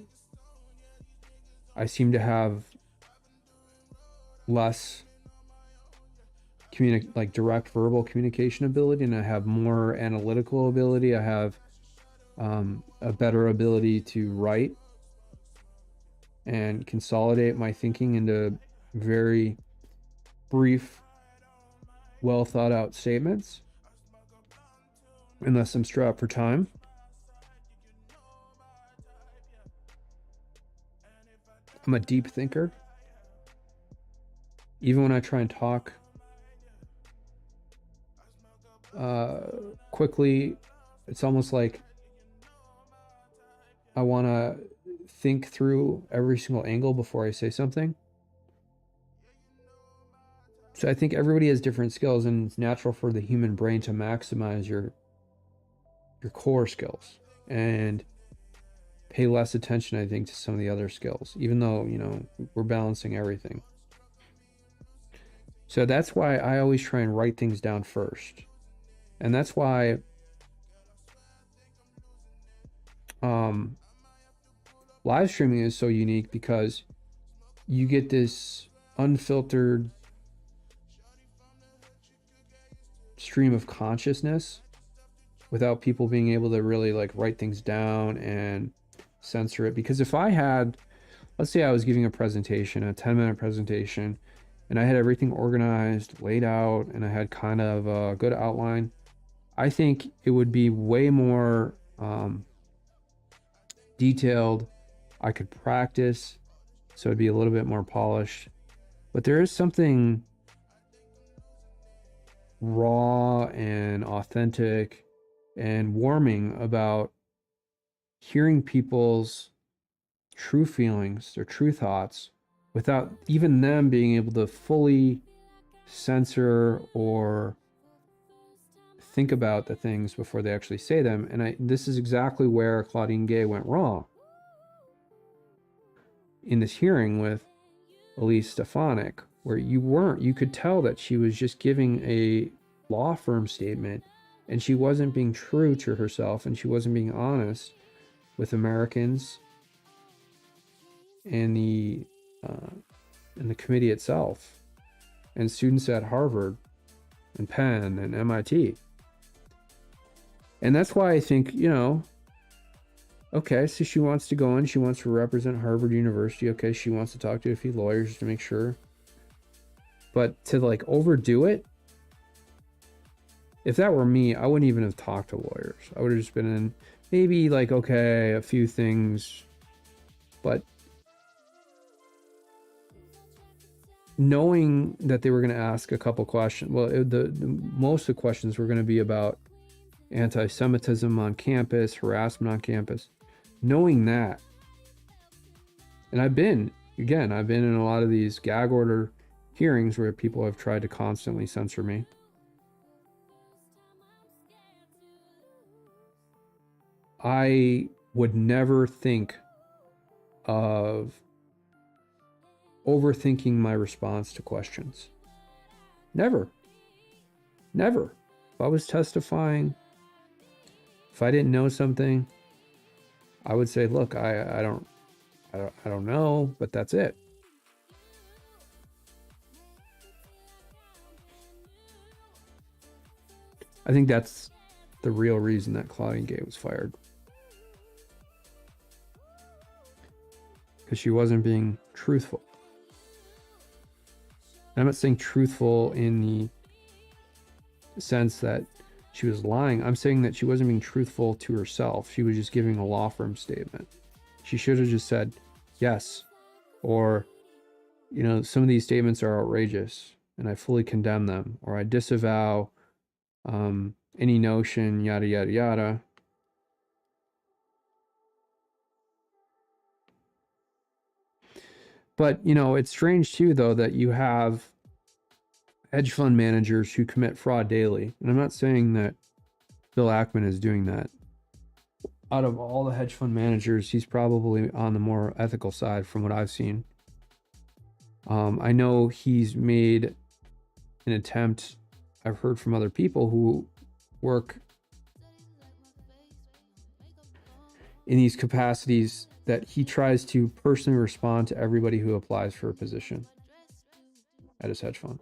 seem to have less like direct verbal communication ability, and I have more analytical ability. I have a better ability to write and consolidate my thinking into very brief, well thought out statements, unless I'm strapped for time. I'm a deep thinker. Even when I try and talk quickly, it's almost like I want to think through every single angle before I say something. So I think everybody has different skills, and it's natural for the human brain to maximize your core skills and pay less attention, I think, to some of the other skills, even though, you know, we're balancing everything. So that's why I always try and write things down first. And that's why live streaming is so unique, because you get this unfiltered stream of consciousness without people being able to really like write things down and censor it. Because if I had, let's say I was giving a presentation, a 10-minute presentation, and I had everything organized, laid out, and I had kind of a good outline, I think it would be way more detailed. I could practice, so it'd be a little bit more polished. But there is something raw and authentic and warming about hearing people's true feelings, their true thoughts, without even them being able to fully censor or think about the things before they actually say them. And this is exactly where Claudine Gay went wrong in this hearing with Elise Stefanik, where you could tell that she was just giving a law firm statement, and she wasn't being true to herself, and she wasn't being honest with Americans and the committee itself, and students at Harvard and Penn and MIT. And that's why I think, you know, okay, so she wants to go in, she wants to represent Harvard University. Okay, she wants to talk to a few lawyers to make sure. But to like overdo it, if that were me, I wouldn't even have talked to lawyers. I would have just been in maybe like, okay, a few things, but knowing that they were going to ask a couple questions. Well, most of the questions were going to be about anti-Semitism on campus, harassment on campus. Knowing that, and I've been in a lot of these gag order hearings where people have tried to constantly censor me. I would never think of overthinking my response to questions. Never. If I was testifying, if I didn't know something, I would say, look, I don't know, but that's it. I think that's the real reason that Claudine Gay was fired. Because she wasn't being truthful. I'm not saying truthful in the sense that she was lying. I'm saying that she wasn't being truthful to herself. She was just giving a law firm statement. She should have just said yes. Or, you know, some of these statements are outrageous and I fully condemn them. Or I disavow any notion, yada, yada, yada. But, you know, it's strange too, though, that you have hedge fund managers who commit fraud daily. And I'm not saying that Bill Ackman is doing that. Out of all the hedge fund managers, he's probably on the more ethical side from what I've seen. I know he's made an attempt, I've heard from other people who work in these capacities, that he tries to personally respond to everybody who applies for a position at his hedge fund.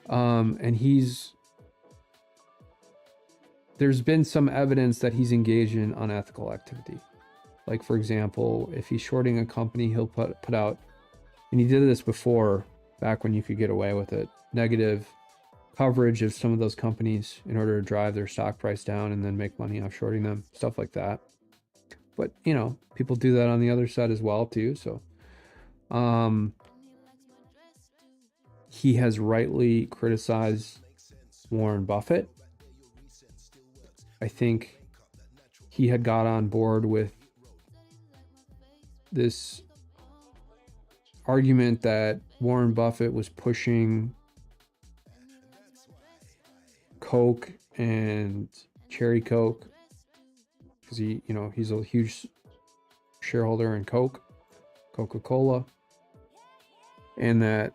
And there's been some evidence that he's engaged in unethical activity. Like, for example, if he's shorting a company, he'll put out, and he did this before, back when you could get away with it, negative coverage of some of those companies in order to drive their stock price down and then make money off shorting them, stuff like that. But, you know, people do that on the other side as well too. So he has rightly criticized Warren Buffett. I think he had got on board with this argument that Warren Buffett was pushing Coke and Cherry Coke, because he's a huge shareholder in Coca-Cola, and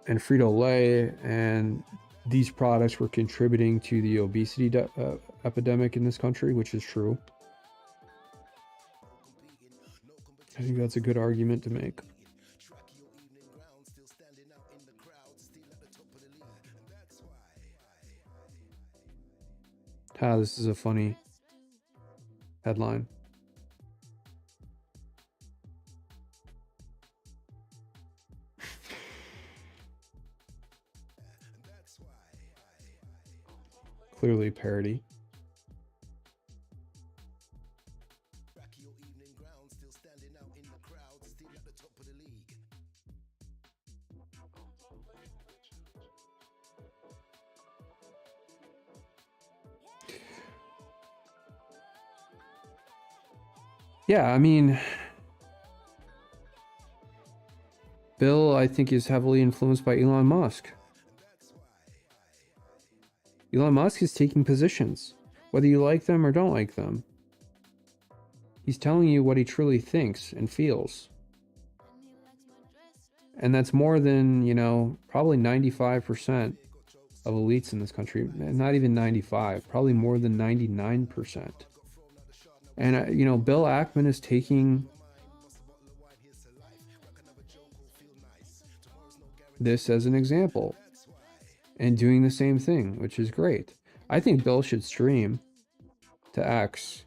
Frito-Lay, and these products were contributing to the obesity epidemic in this country, which is true. I think that's a good argument to make. This is a funny headline. Clearly parody. Yeah, I mean, Bill, I think, is heavily influenced by Elon Musk. Elon Musk is taking positions, whether you like them or don't like them. He's telling you what he truly thinks and feels. And that's more than, probably 95% of elites in this country. Not even 95, probably more than 99%. And, Bill Ackman is taking this as an example and doing the same thing, which is great. I think Bill should stream to X.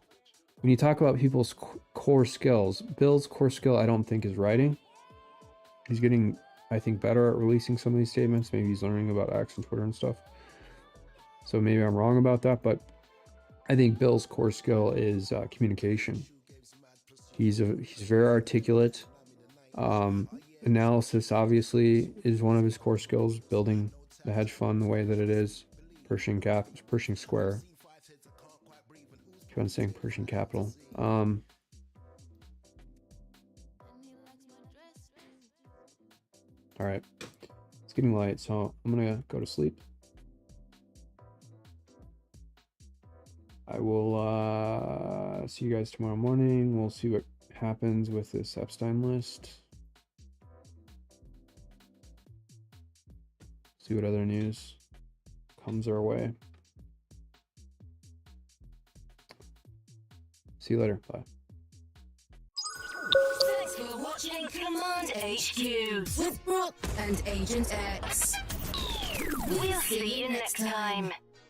When you talk about people's core skills, Bill's core skill, I don't think, is writing. He's getting, I think, better at releasing some of these statements. Maybe he's learning about X and Twitter and stuff. So maybe I'm wrong about that, but I think Bill's core skill is communication. He's very articulate. Analysis obviously is one of his core skills, building the hedge fund the way that it is. Pershing Square. Keep on saying Pershing Capital. All right, it's getting light, so I'm gonna go to sleep. I will see you guys tomorrow morning. We'll see what happens with this Epstein list. See what other news comes our way. See you later. Bye. Thanks for watching Command HQ with Brooke and Agent X. We'll see you next time.